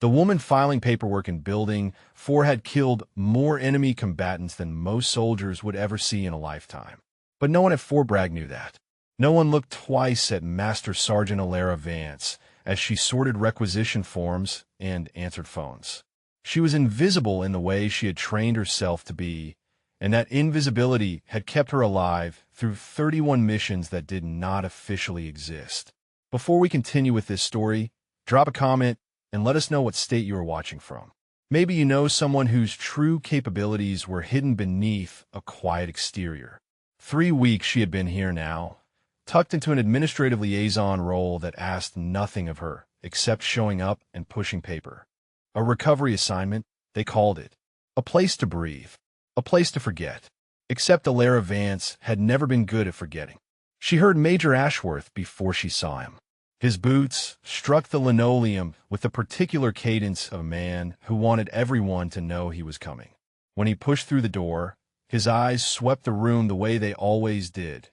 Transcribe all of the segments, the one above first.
The woman filing paperwork in Building 4 had killed more enemy combatants than most soldiers would ever see in a lifetime. But no one at Fort Bragg knew that. No one looked twice at Master Sergeant Alara Vance as she sorted requisition forms and answered phones. She was invisible in the way she had trained herself to be, and that invisibility had kept her alive through 31 missions that did not officially exist. Before we continue with this story, drop a comment and let us know what state you are watching from. Maybe you know someone whose true capabilities were hidden beneath a quiet exterior. 3 weeks she had been here now, tucked into an administrative liaison role that asked nothing of her except showing up and pushing paper. A recovery assignment, they called it. A place to breathe. A place to forget. Except Alara Vance had never been good at forgetting. She heard Major Ashworth before she saw him. His boots struck the linoleum with the particular cadence of a man who wanted everyone to know he was coming. When he pushed through the door, his eyes swept the room the way they always did,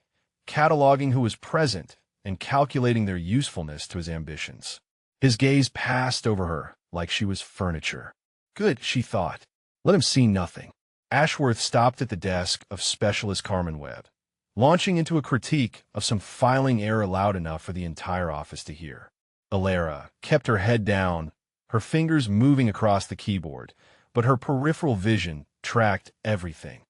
cataloging who was present and calculating their usefulness to his ambitions. His gaze passed over her like she was furniture. Good, she thought. Let him see nothing. Ashworth stopped at the desk of Specialist Carmen Webb, launching into a critique of some filing error loud enough for the entire office to hear. Alara kept her head down, her fingers moving across the keyboard, but her peripheral vision tracked everything.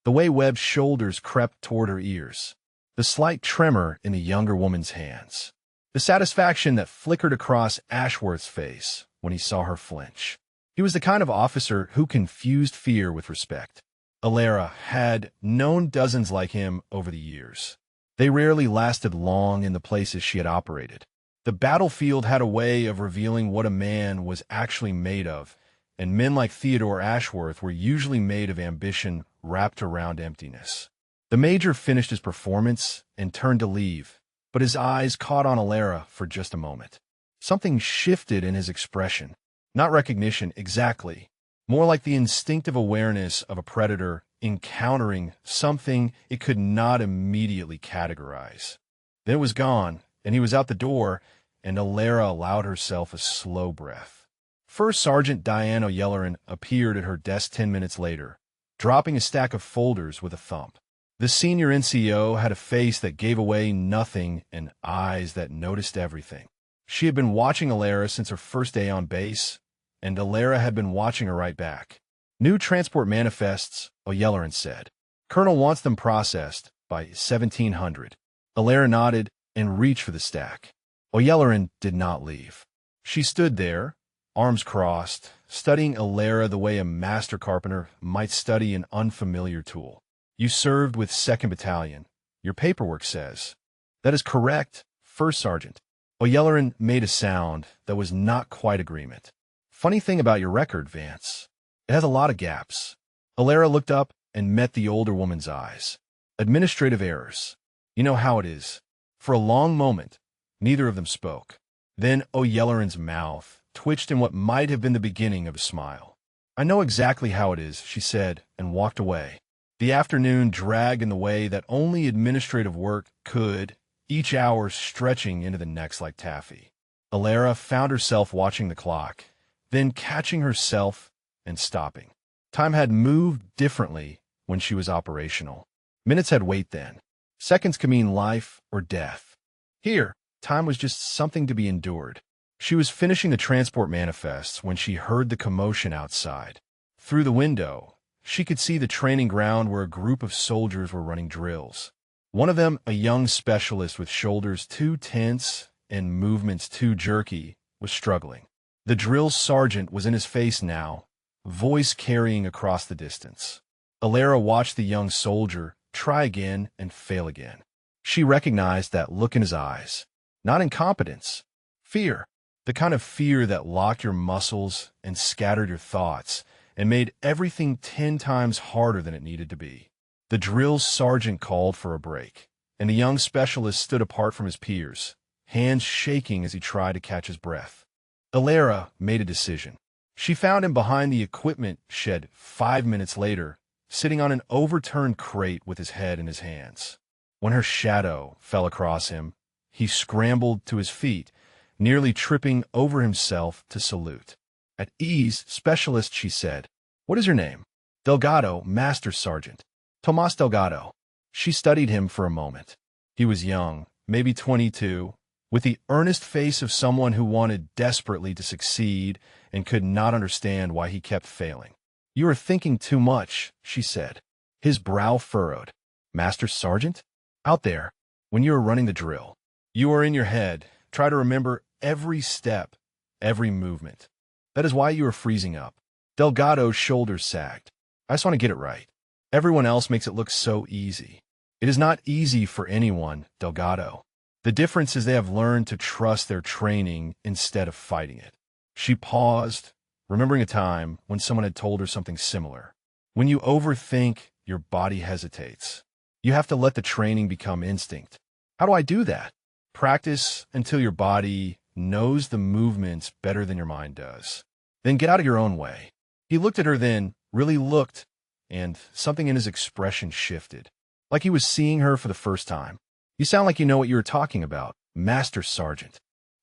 The way Webb's shoulders crept toward her ears, the slight tremor in the younger woman's hands, the satisfaction that flickered across Ashworth's face when he saw her flinch. He was the kind of officer who confused fear with respect. Alara had known dozens like him over the years. They rarely lasted long in the places she had operated. The battlefield had a way of revealing what a man was actually made of, and men like Theodore Ashworth were usually made of ambition wrapped around emptiness. The major finished his performance and turned to leave, but his eyes caught on Alara for just a moment. Something shifted in his expression. Not recognition exactly, more like the instinctive awareness of a predator encountering something it could not immediately categorize. Then it was gone, and he was out the door, and Alara allowed herself a slow breath. First Sergeant Diane O'Yelleran appeared at her desk 10 minutes later, dropping a stack of folders with a thump. The senior NCO had a face that gave away nothing and eyes that noticed everything. She had been watching Alara since her first day on base, and Alara had been watching her right back. New transport manifests, O'Yelleran said. Colonel wants them processed by 1700. Alara nodded and reached for the stack. O'Yelleran did not leave. She stood there, arms crossed, studying Alara the way a master carpenter might study an unfamiliar tool. You served with 2nd Battalion. Your paperwork says. That is correct, First Sergeant. O'Yelleran made a sound that was not quite agreement. Funny thing about your record, Vance. It has a lot of gaps. Alara looked up and met the older woman's eyes. Administrative errors. You know how it is. For a long moment, neither of them spoke. Then O'Yelleran's mouth twitched in what might have been the beginning of a smile. I know exactly how it is, she said, and walked away. The afternoon dragged in the way that only administrative work could, each hour stretching into the next like taffy. Alara found herself watching the clock, then catching herself and stopping. Time had moved differently when she was operational. Minutes had weight then. Seconds could mean life or death. Here, time was just something to be endured. She was finishing the transport manifests when she heard the commotion outside. Through the window, she could see the training ground where a group of soldiers were running drills. One of them, a young specialist with shoulders too tense and movements too jerky, was struggling. The drill sergeant was in his face now, voice carrying across the distance. Alara watched the young soldier try again and fail again. She recognized that look in his eyes. Not incompetence, fear. The kind of fear that locked your muscles and scattered your thoughts and made everything 10 times harder than it needed to be. The drill sergeant called for a break, and the young specialist stood apart from his peers, hands shaking as he tried to catch his breath. Alara made a decision. She found him behind the equipment shed 5 minutes later, sitting on an overturned crate with his head in his hands. When her shadow fell across him, he scrambled to his feet, nearly tripping over himself to salute. At ease, specialist, she said. What is your name? Delgado, Master Sergeant. Tomas Delgado. She studied him for a moment. He was young, maybe 22, with the earnest face of someone who wanted desperately to succeed and could not understand why he kept failing. You are thinking too much, she said. His brow furrowed. Master Sergeant? Out there, when you are running the drill, you are in your head. Try to remember every step, every movement. That is why you are freezing up. Delgado's shoulders sagged. I just want to get it right. Everyone else makes it look so easy. It is not easy for anyone, Delgado. The difference is they have learned to trust their training instead of fighting it. She paused, remembering a time when someone had told her something similar. When you overthink, your body hesitates. You have to let the training become instinct. How do I do that? Practice until your body knows the movements better than your mind does. Then get out of your own way. He looked at her then, really looked, and something in his expression shifted, like he was seeing her for the first time. You sound like you know what you were talking about, Master Sergeant.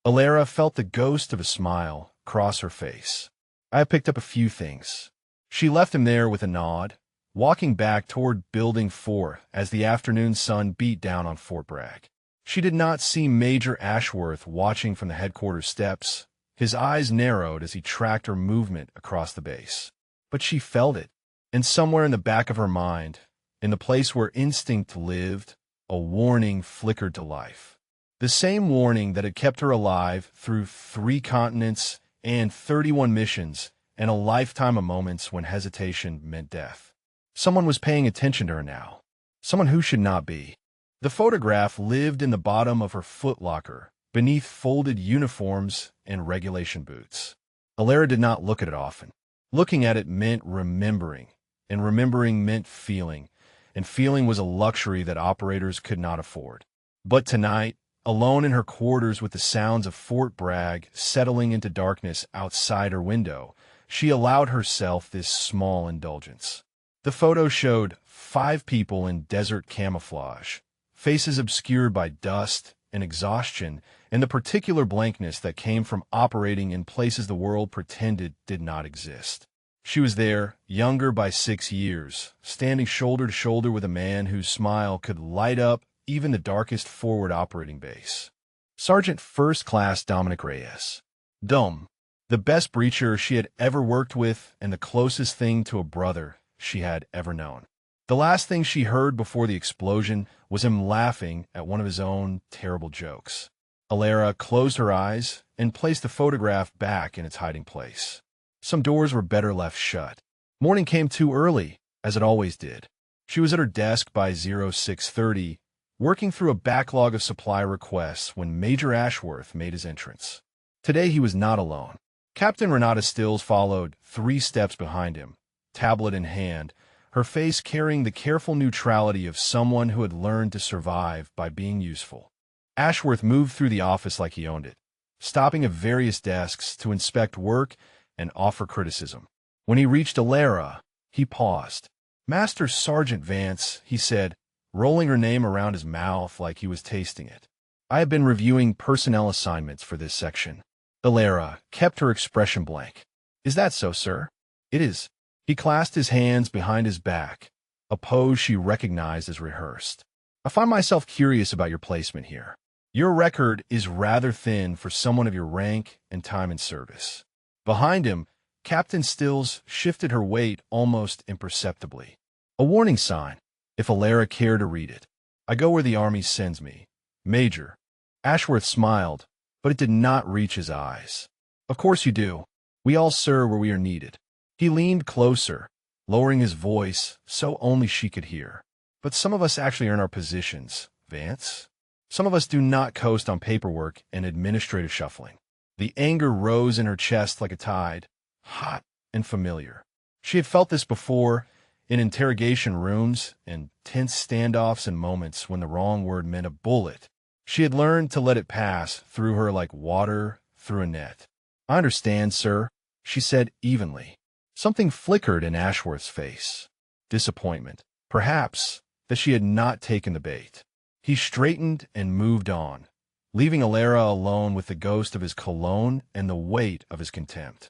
Alara felt the ghost of a smile cross her face. I have picked up a few things. She left him there with a nod, walking back toward Building 4 as the afternoon sun beat down on Fort Bragg. She did not see Major Ashworth watching from the headquarters steps. His eyes narrowed as he tracked her movement across the base. But she felt it, and somewhere in the back of her mind, in the place where instinct lived, a warning flickered to life. The same warning that had kept her alive through 3 continents and 31 missions and a lifetime of moments when hesitation meant death. Someone was paying attention to her now. Someone who should not be. The photograph lived in the bottom of her footlocker, beneath folded uniforms and regulation boots. Alara did not look at it often. Looking at it meant remembering, and remembering meant feeling, and feeling was a luxury that operators could not afford. But tonight, alone in her quarters with the sounds of Fort Bragg settling into darkness outside her window, she allowed herself this small indulgence. The photo showed 5 people in desert camouflage, faces obscured by dust and exhaustion and the particular blankness that came from operating in places the world pretended did not exist. She was there, younger by 6 years, standing shoulder to shoulder with a man whose smile could light up even the darkest forward operating base. Sergeant First Class Dominic Reyes. Dom, the best breacher she had ever worked with and the closest thing to a brother she had ever known. The last thing she heard before the explosion was him laughing at one of his own terrible jokes. Alara closed her eyes and placed the photograph back in its hiding place. Some doors were better left shut. Morning came too early, as it always did. She was at her desk by 0630, working through a backlog of supply requests when Major Ashworth made his entrance. Today he was not alone. Captain Renata Stills followed 3 steps behind him, tablet in hand, her face carrying the careful neutrality of someone who had learned to survive by being useful. Ashworth moved through the office like he owned it, stopping at various desks to inspect work and offer criticism. When he reached Alara, he paused. Master Sergeant Vance, he said, rolling her name around his mouth like he was tasting it. I have been reviewing personnel assignments for this section. Alara kept her expression blank. Is that so, sir? It is. He clasped his hands behind his back, a pose she recognized as rehearsed. I find myself curious about your placement here. Your record is rather thin for someone of your rank and time in service. Behind him, Captain Stills shifted her weight almost imperceptibly. A warning sign, if Alara cared to read it. I go where the army sends me. Major. Ashworth smiled, but it did not reach his eyes. Of course you do. We all serve where we are needed. He leaned closer, lowering his voice so only she could hear. But some of us actually earn our positions, Vance. Some of us do not coast on paperwork and administrative shuffling. The anger rose in her chest like a tide, hot and familiar. She had felt this before, in interrogation rooms and tense standoffs and moments when the wrong word meant a bullet. She had learned to let it pass through her like water through a net. I understand, sir, she said evenly. Something flickered in Ashworth's face. Disappointment, perhaps, that she had not taken the bait. He straightened and moved on, leaving Alara alone with the ghost of his cologne and the weight of his contempt.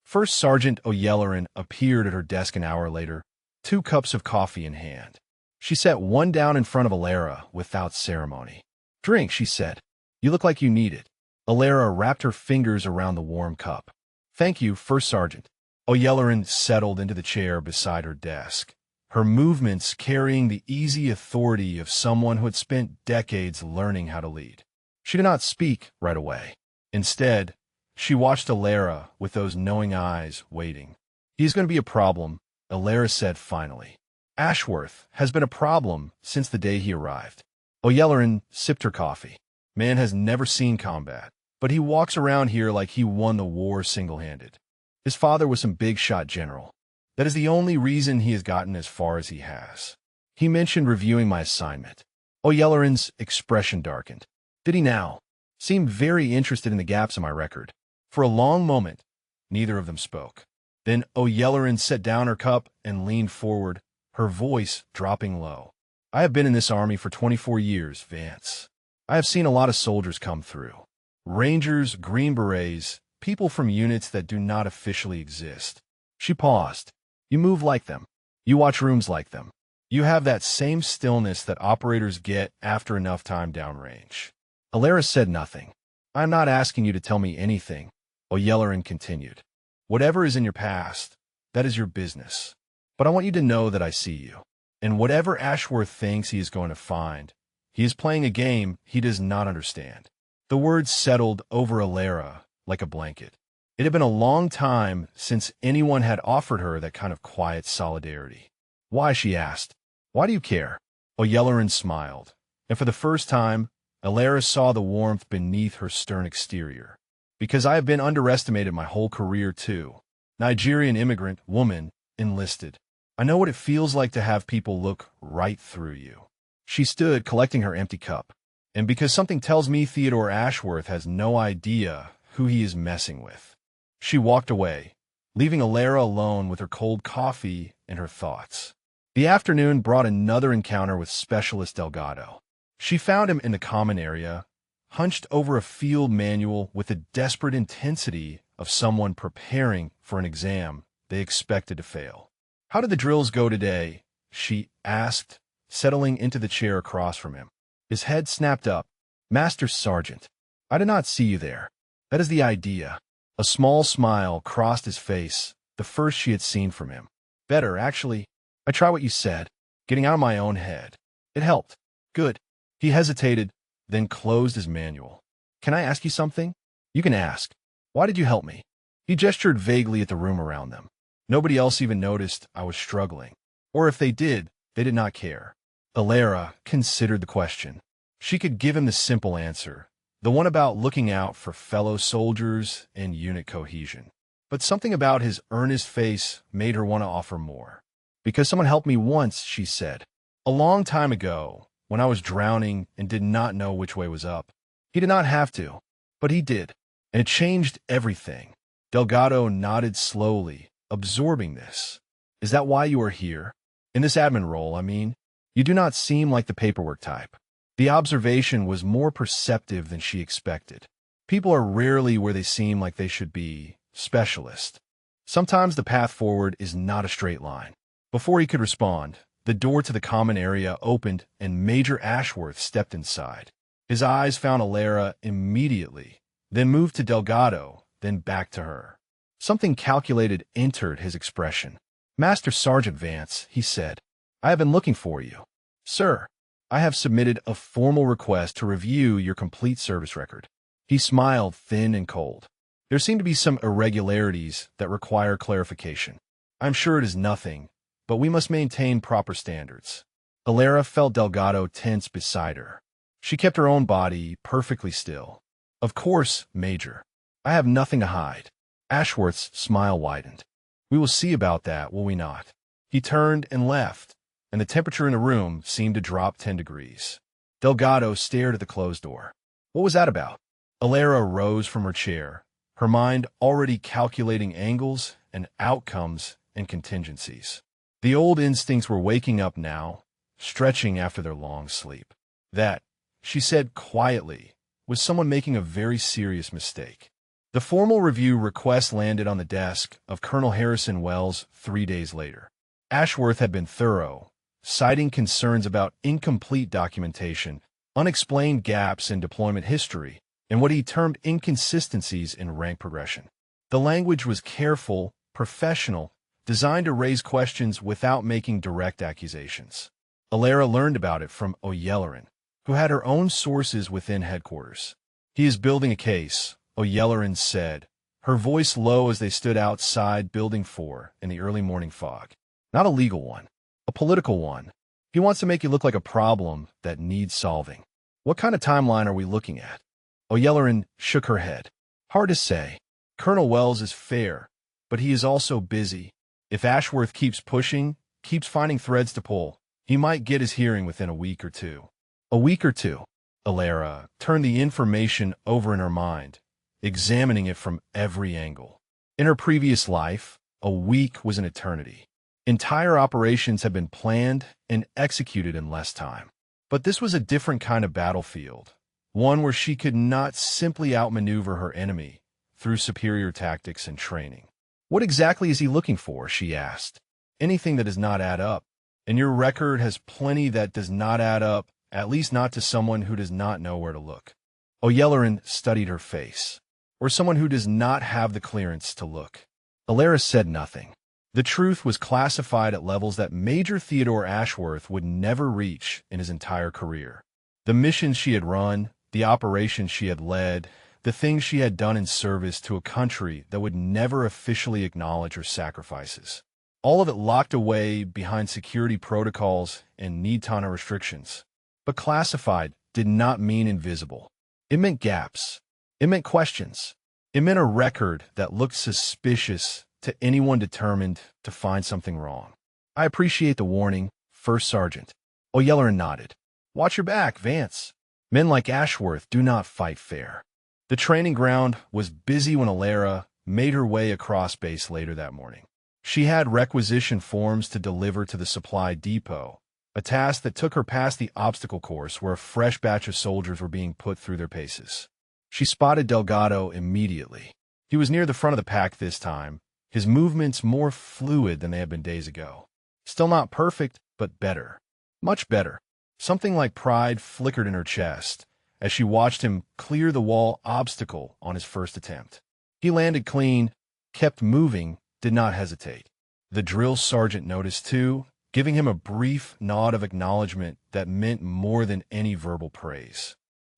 First Sergeant O'Yelleran appeared at her desk an hour later, 2 cups of coffee in hand. She set one down in front of Alara without ceremony. "Drink," she said. "You look like you need it." Alara wrapped her fingers around the warm cup. "Thank you, First Sergeant." O'Yelleran settled into the chair beside her desk, her movements carrying the easy authority of someone who had spent decades learning how to lead. She did not speak right away. Instead, she watched Alara with those knowing eyes, waiting. "He's going to be a problem," Alara said finally. "Ashworth has been a problem since the day he arrived." O'Yelleran sipped her coffee. "Man has never seen combat, but he walks around here like he won the war single-handed. His father was some big-shot general. That is the only reason he has gotten as far as he has." He mentioned reviewing my assignment. O'Yelleran's expression darkened. "Did he now?" Seemed very interested in the gaps in my record. For a long moment, neither of them spoke. Then O'Yelleran set down her cup and leaned forward, her voice dropping low. "I have been in this army for 24 years, Vance. I have seen a lot of soldiers come through. Rangers, Green Berets, people from units that do not officially exist." She paused. "You move like them. You watch rooms like them. You have that same stillness that operators get after enough time downrange." Alara said nothing. "I am not asking you to tell me anything," O'Yelleran continued. "Whatever is in your past, that is your business. But I want you to know that I see you. And whatever Ashworth thinks he is going to find, he is playing a game he does not understand." The words settled over Alara like a blanket. It had been a long time since anyone had offered her that kind of quiet solidarity. "Why?" she asked. "Why do you care?" O'Yelleran smiled, and for the first time, Alara saw the warmth beneath her stern exterior. "Because I have been underestimated my whole career, too. Nigerian immigrant, woman, enlisted. I know what it feels like to have people look right through you." She stood collecting her empty cup. "And because something tells me Theodore Ashworth has no idea who he is messing with." She walked away, leaving Alara alone with her cold coffee and her thoughts. The afternoon brought another encounter with Specialist Delgado. She found him in the common area, hunched over a field manual with the desperate intensity of someone preparing for an exam they expected to fail. "How did the drills go today?" she asked, settling into the chair across from him. His head snapped up. "Master Sergeant, I did not see you there. That is the idea." A small smile crossed his face, the first she had seen from him. "Better, actually. I try what you said, getting out of my own head. It helped. Good." He hesitated, then closed his manual. "Can I ask you something?" "You can ask. Why did you help me?" He gestured vaguely at the room around them. Nobody else even noticed I was struggling. Or if they did not care. Alara considered the question. She could give him the simple answer, the one about looking out for fellow soldiers and unit cohesion. But something about his earnest face made her want to offer more. "Because someone helped me once," she said. "A long time ago, when I was drowning and did not know which way was up. He did not have to, but he did. And it changed everything." Delgado nodded slowly, absorbing this. "Is that why you are here? In this admin role, I mean? You do not seem like the paperwork type." The observation was more perceptive than she expected. People are rarely where they seem like they should be, specialist. Sometimes the path forward is not a straight line. Before he could respond, the door to the common area opened and Major Ashworth stepped inside. His eyes found Alara immediately, then moved to Delgado, then back to her. Something calculated entered his expression. "Master Sergeant Vance," he said, "I have been looking for you." "Sir, I have submitted a formal request to review your complete service record." He smiled thin and cold. "There seem to be some irregularities that require clarification. I'm sure it is nothing, but we must maintain proper standards." Alara felt Delgado tense beside her. She kept her own body perfectly still. "Of course, Major. I have nothing to hide." Ashworth's smile widened. "We will see about that, will we not?" He turned and left, and the temperature in the room seemed to drop 10 degrees. Delgado stared at the closed door. What was that about? Alara rose from her chair, her mind already calculating angles and outcomes and contingencies. The old instincts were waking up now, stretching after their long sleep. That, she said quietly, was someone making a very serious mistake. The formal review request landed on the desk of Colonel Harrison Wells 3 days later. Ashworth had been thorough, citing concerns about incomplete documentation, unexplained gaps in deployment history, and what he termed inconsistencies in rank progression. The language was careful, professional, designed to raise questions without making direct accusations. Alara learned about it from O'Yelleran, who had her own sources within headquarters. "He is building a case," O'Yelleran said, her voice low as they stood outside Building 4 in the early morning fog. "Not a legal one, a political one. He wants to make you look like a problem that needs solving." "What kind of timeline are we looking at?" O'Yelleran shook her head. "Hard to say. Colonel Wells is fair, but he is also busy. If Ashworth keeps pushing, keeps finding threads to pull, he might get his hearing within a week or two." "A week or two?" Alara turned the information over in her mind, examining it from every angle. In her previous life, a week was an eternity. Entire operations had been planned and executed in less time. But this was a different kind of battlefield, one where she could not simply outmaneuver her enemy through superior tactics and training. "What exactly is he looking for?" she asked. "Anything that does not add up. And your record has plenty that does not add up, at least not to someone who does not know where to look." O'Yelleran studied her face. "Or someone who does not have the clearance to look." Alara said nothing. The truth was classified at levels that Major Theodore Ashworth would never reach in his entire career. The missions she had run, the operations she had led, the things she had done in service to a country that would never officially acknowledge her sacrifices. All of it locked away behind security protocols and NITANA restrictions. But classified did not mean invisible. It meant gaps. It meant questions. It meant a record that looked suspicious to anyone determined to find something wrong. "I appreciate the warning, First Sergeant." O'Yelleran nodded. "Watch your back, Vance. Men like Ashworth do not fight fair." The training ground was busy when Alara made her way across base later that morning. She had requisition forms to deliver to the supply depot, a task that took her past the obstacle course where a fresh batch of soldiers were being put through their paces. She spotted Delgado immediately. He was near the front of the pack this time, his movements more fluid than they had been days ago. Still not perfect, but better. Much better. Something like pride flickered in her chest as she watched him clear the wall obstacle on his first attempt. He landed clean, kept moving, did not hesitate. The drill sergeant noticed too, giving him a brief nod of acknowledgement that meant more than any verbal praise.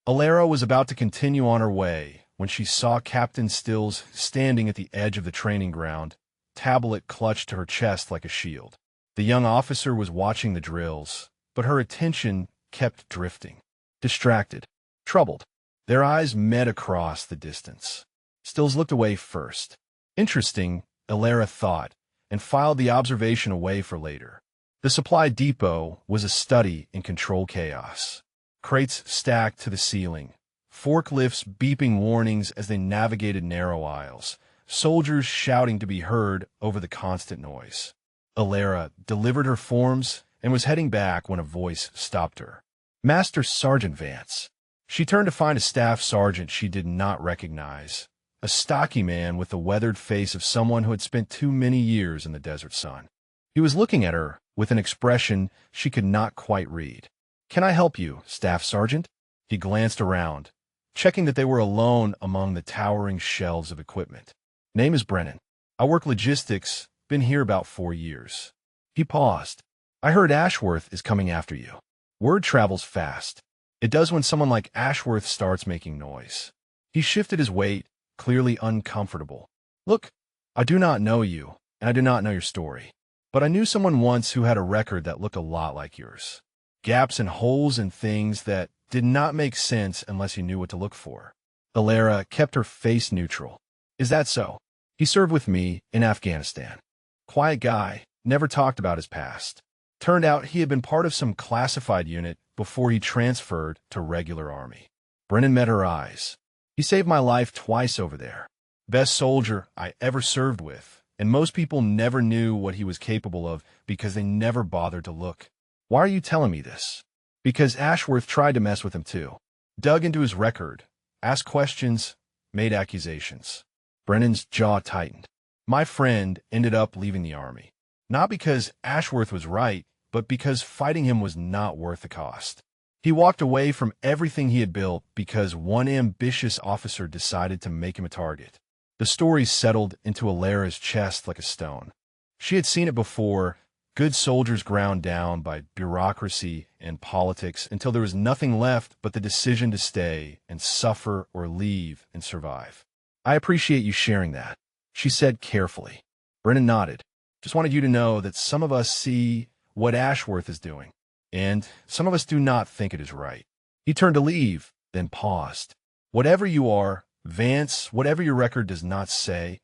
Alara was about to continue on her way when she saw Captain Stills standing at the edge of the training ground, tablet clutched to her chest like a shield. The young officer was watching the drills, but her attention kept drifting. Distracted, troubled. Their eyes met across the distance. Stills looked away first. Interesting, Alara thought, and filed the observation away for later. The supply depot was a study in controlled chaos. Crates stacked to the ceiling, forklifts beeping warnings as they navigated narrow aisles, soldiers shouting to be heard over the constant noise. Alara delivered her forms and was heading back when a voice stopped her. "Master Sergeant Vance." She turned to find a staff sergeant she did not recognize, a stocky man with the weathered face of someone who had spent too many years in the desert sun. He was looking at her with an expression she could not quite read. "Can I help you, Staff Sergeant?" He glanced around, checking that they were alone among the towering shelves of equipment. "Name is Brennan. I work logistics, been here about 4 years." He paused. "I heard Ashworth is coming after you." Word travels fast. It does when someone like Ashworth starts making noise. He shifted his weight, clearly uncomfortable. "Look, I do not know you, and I do not know your story. But I knew someone once who had a record that looked a lot like yours. Gaps and holes and things that did not make sense unless you knew what to look for." Alara kept her face neutral. "Is that so? He served with me in Afghanistan. Quiet guy, never talked about his past. Turned out he had been part of some classified unit before he transferred to regular army." Brennan met her eyes. "He saved my life twice over there. Best soldier I ever served with, and most people never knew what he was capable of because they never bothered to look." "Why are you telling me this?" "Because Ashworth tried to mess with him too. Dug into his record, asked questions, made accusations. Brennan's jaw tightened. My friend ended up leaving the army. Not because Ashworth was right, but because fighting him was not worth the cost. He walked away from everything he had built because one ambitious officer decided to make him a target. The story settled into Alara's chest like a stone. She had seen it before, good soldiers ground down by bureaucracy and politics until there was nothing left but the decision to stay and suffer or leave and survive. I appreciate you sharing that, she said carefully. Brennan nodded. Just wanted you to know that some of us see what Ashworth is doing, and some of us do not think it is right. He turned to leave, then paused. Whatever you are, Vance, whatever your record does not say,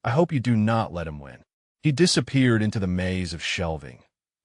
I hope you do not let him win. He disappeared into the maze of shelving,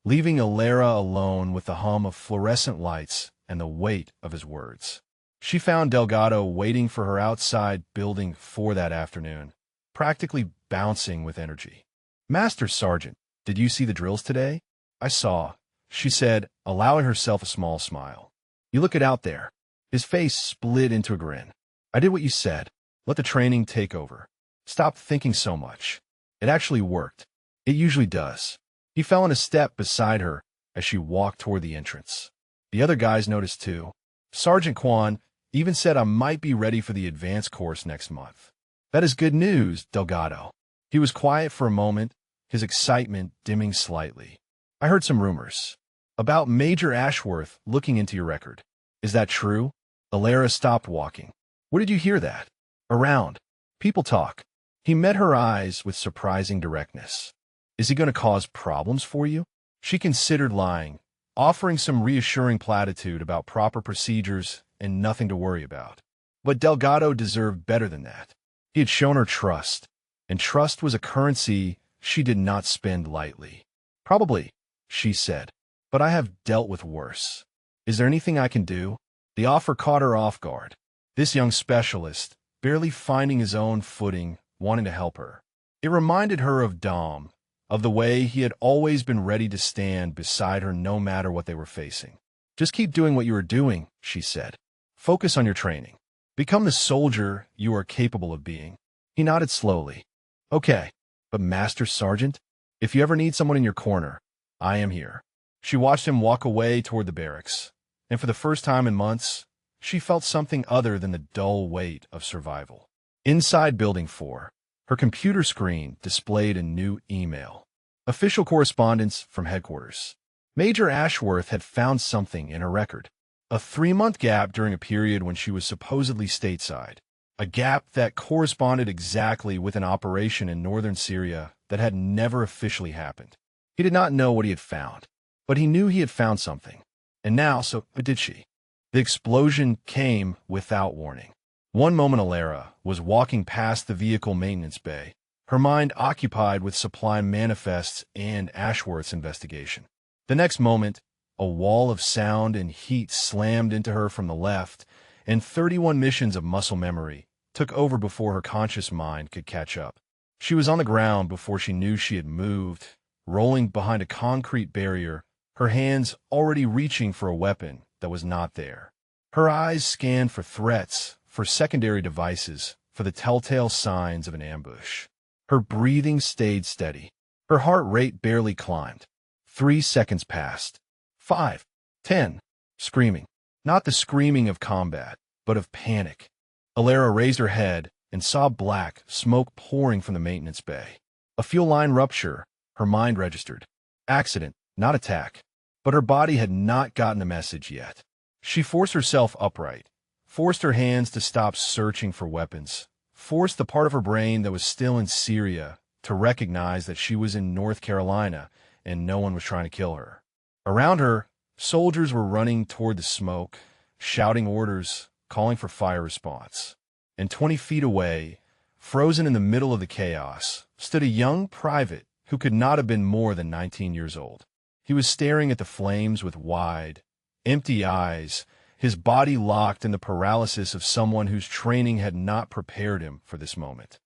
leaving Alara alone with the hum of fluorescent lights and the weight of his words. She found Delgado waiting for her outside Building 4 that afternoon, practically bouncing with energy. Master Sergeant, did you see the drills today? I saw, she said, allowing herself a small smile. You look it out there. His face split into a grin. I did what you said. Let the training take over. Stop thinking so much. It actually worked. It usually does. He fell in a step beside her as she walked toward the entrance. The other guys noticed too. Sergeant Quan even said I might be ready for the advanced course next month. That is good news, Delgado. He was quiet for a moment, his excitement dimming slightly. I heard some rumors about Major Ashworth looking into your record. Is that true? Alara stopped walking. Where did you hear that? Around. People talk. He met her eyes with surprising directness. Is he going to cause problems for you? She considered lying, offering some reassuring platitude about proper procedures and nothing to worry about. But Delgado deserved better than that. He had shown her trust, and trust was a currency she did not spend lightly. Probably, she said, but I have dealt with worse. Is there anything I can do? The offer caught her off guard. This young specialist, barely finding his own footing, wanting to help her. It reminded her of Dom, of the way he had always been ready to stand beside her no matter what they were facing. Just keep doing what you are doing, she said. Focus on your training. Become the soldier you are capable of being. He nodded slowly. Okay, but Master Sergeant, if you ever need someone in your corner, I am here. She watched him walk away toward the barracks, and for the first time in months, she felt something other than the dull weight of survival. Inside Building 4, her computer screen displayed a new email. Official correspondence from headquarters. Major Ashworth had found something in her record. A 3-month gap during a period when she was supposedly stateside. A gap that corresponded exactly with an operation in northern Syria that had never officially happened. He did not know what he had found, but he knew he had found something. And now, so did she. The explosion came without warning. One moment Alara was walking past the vehicle maintenance bay, her mind occupied with supply manifests and Ashworth's investigation. The next moment, a wall of sound and heat slammed into her from the left, and 31 missions of muscle memory took over before her conscious mind could catch up. She was on the ground before she knew she had moved, rolling behind a concrete barrier, her hands already reaching for a weapon that was not there. Her eyes scanned for threats, for secondary devices, for the telltale signs of an ambush. Her breathing stayed steady. Her heart rate barely climbed. 3 seconds passed. 5, 10, screaming. Not the screaming of combat, but of panic. Alara raised her head and saw black smoke pouring from the maintenance bay. A fuel line rupture, her mind registered. Accident, not attack. But her body had not gotten the message yet. She forced herself upright, forced her hands to stop searching for weapons, forced the part of her brain that was still in Syria to recognize that she was in North Carolina and no one was trying to kill her. Around her, soldiers were running toward the smoke, shouting orders, calling for fire response. And 20 feet away, frozen in the middle of the chaos, stood a young private who could not have been more than 19 years old. He was staring at the flames with wide, empty eyes, his body locked in the paralysis of someone whose training had not prepared him for this moment.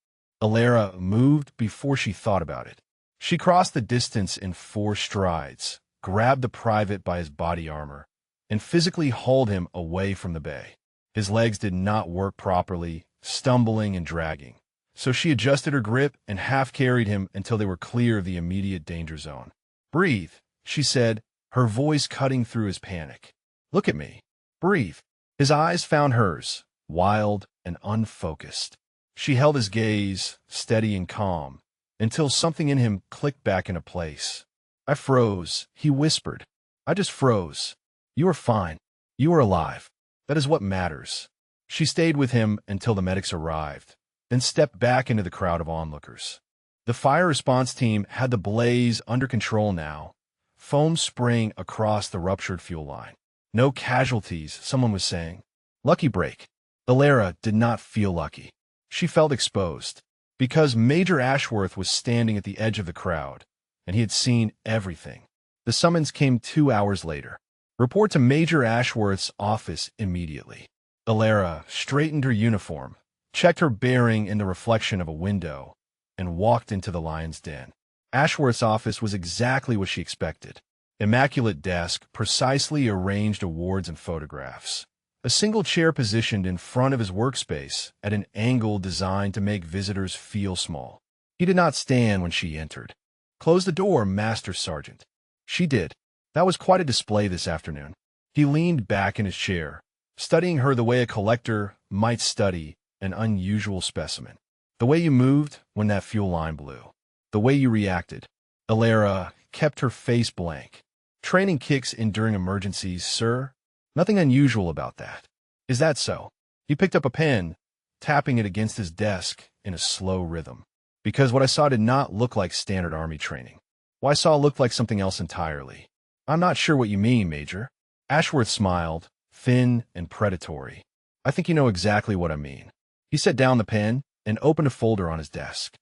Alara moved before she thought about it. She crossed the distance in 4 strides, grabbed the private by his body armor, and physically hauled him away from the bay. His legs did not work properly, stumbling and dragging. So she adjusted her grip and half-carried him until they were clear of the immediate danger zone. "Breathe," she said, her voice cutting through his panic. "Look at me. Breathe." His eyes found hers, wild and unfocused. She held his gaze, steady and calm, until something in him clicked back into place. "I froze," he whispered. "I just froze. You are fine. You are alive. That is what matters." She stayed with him until the medics arrived, then stepped back into the crowd of onlookers. The fire response team had the blaze under control now, foam spraying across the ruptured fuel line. "No casualties," someone was saying. "Lucky break." Alara did not feel lucky. She felt exposed, because Major Ashworth was standing at the edge of the crowd, and he had seen everything. The summons came 2 hours later. "Report to Major Ashworth's office immediately." Alara straightened her uniform, checked her bearing in the reflection of a window, and walked into the lion's den. Ashworth's office was exactly what she expected. Immaculate desk, precisely arranged awards and photographs. A single chair positioned in front of his workspace at an angle designed to make visitors feel small. He did not stand when she entered. "Close the door, Master Sergeant." She did. That was quite a display this afternoon. He leaned back in his chair, studying her the way a collector might study an unusual specimen. "The way you moved when that fuel line blew. The way you reacted." Alara kept her face blank. "Training kicks in during emergencies, sir. Nothing unusual about that." "Is that so?" He picked up a pen, tapping it against his desk in a slow rhythm. "Because what I saw did not look like standard Army training. What I saw looked like something else entirely." "I'm not sure what you mean, Major." Ashworth smiled, thin and predatory. "I think you know exactly what I mean." He set down the pen and opened a folder on his desk.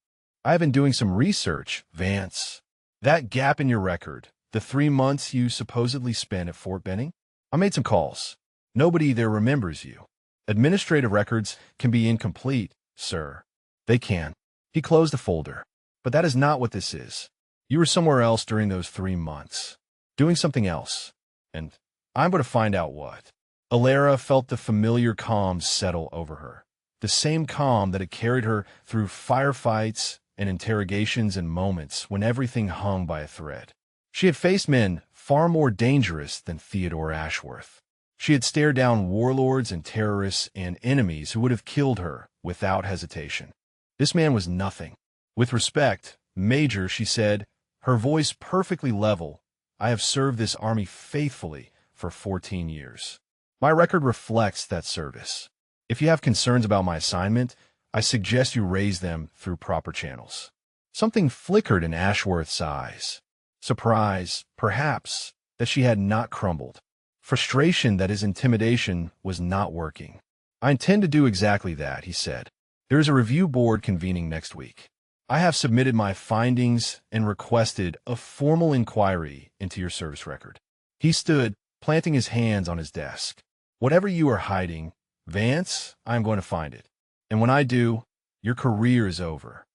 "I have been doing some research, Vance. That gap in your record, the 3 months you supposedly spent at Fort Benning, I made some calls. Nobody there remembers you. Administrative records can be incomplete, sir." "They can." He closed the folder. "But that is not what this is. You were somewhere else during those 3 months. Doing something else. And I'm going to find out what." Alara felt the familiar calm settle over her. The same calm that had carried her through firefights and interrogations and moments when everything hung by a thread. She had faced men far more dangerous than Theodore Ashworth. She had stared down warlords and terrorists and enemies who would have killed her without hesitation. This man was nothing. "With respect, Major," she said, her voice perfectly level, "I have served this army faithfully for 14 years. My record reflects that service. If you have concerns about my assignment, I suggest you raise them through proper channels." Something flickered in Ashworth's eyes. Surprise, perhaps, that she had not crumbled. Frustration that his intimidation was not working. "I intend to do exactly that," he said. "There is a review board convening next week. I have submitted my findings and requested a formal inquiry into your service record." He stood, planting his hands on his desk. "Whatever you are hiding, Vance, I am going to find it. And when I do, your career is over."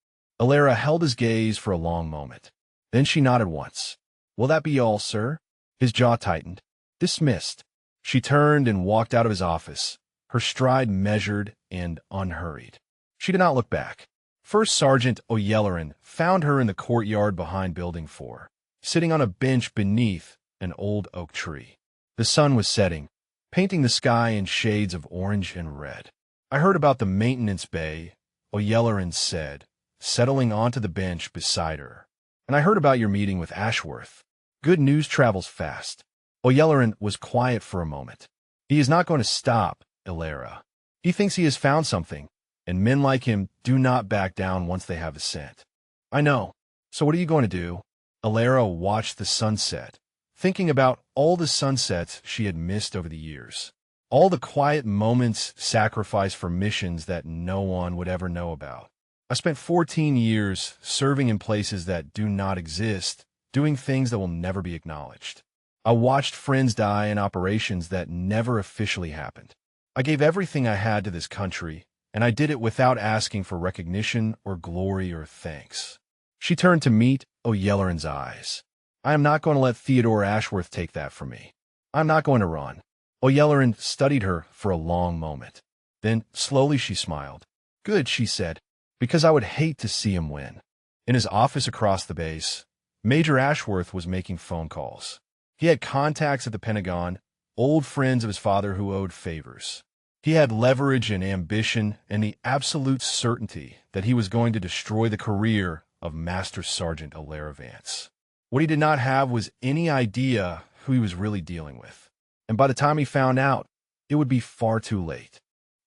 Alara held his gaze for a long moment. Then she nodded once. "Will that be all, sir?" His jaw tightened. "Dismissed." She turned and walked out of his office, her stride measured and unhurried. She did not look back. First Sergeant O'Yelleran found her in the courtyard behind Building 4, sitting on a bench beneath an old oak tree. The sun was setting, painting the sky in shades of orange and red. "I heard about the maintenance bay," O'Yelleran said, settling onto the bench beside her. "And I heard about your meeting with Ashworth. Good news travels fast." O'Yelleran was quiet for a moment. "He is not going to stop, Alara. He thinks he has found something, and men like him do not back down once they have a scent." "I know. So what are you going to do?" Alara watched the sunset, thinking about all the sunsets she had missed over the years. All the quiet moments sacrificed for missions that no one would ever know about. "I spent 14 years serving in places that do not exist, doing things that will never be acknowledged. I watched friends die in operations that never officially happened. I gave everything I had to this country, and I did it without asking for recognition or glory or thanks." She turned to meet O'Yelleran's eyes. "I am not going to let Theodore Ashworth take that from me. I'm not going to run." O'Yelleran studied her for a long moment. Then, slowly she smiled. Good, she said, because I would hate to see him win. In his office across the base, Major Ashworth was making phone calls. He had contacts at the Pentagon, old friends of his father who owed favors. He had leverage and ambition and the absolute certainty that he was going to destroy the career of Master Sergeant Alara Vance. What he did not have was any idea who he was really dealing with. And by the time he found out, it would be far too late.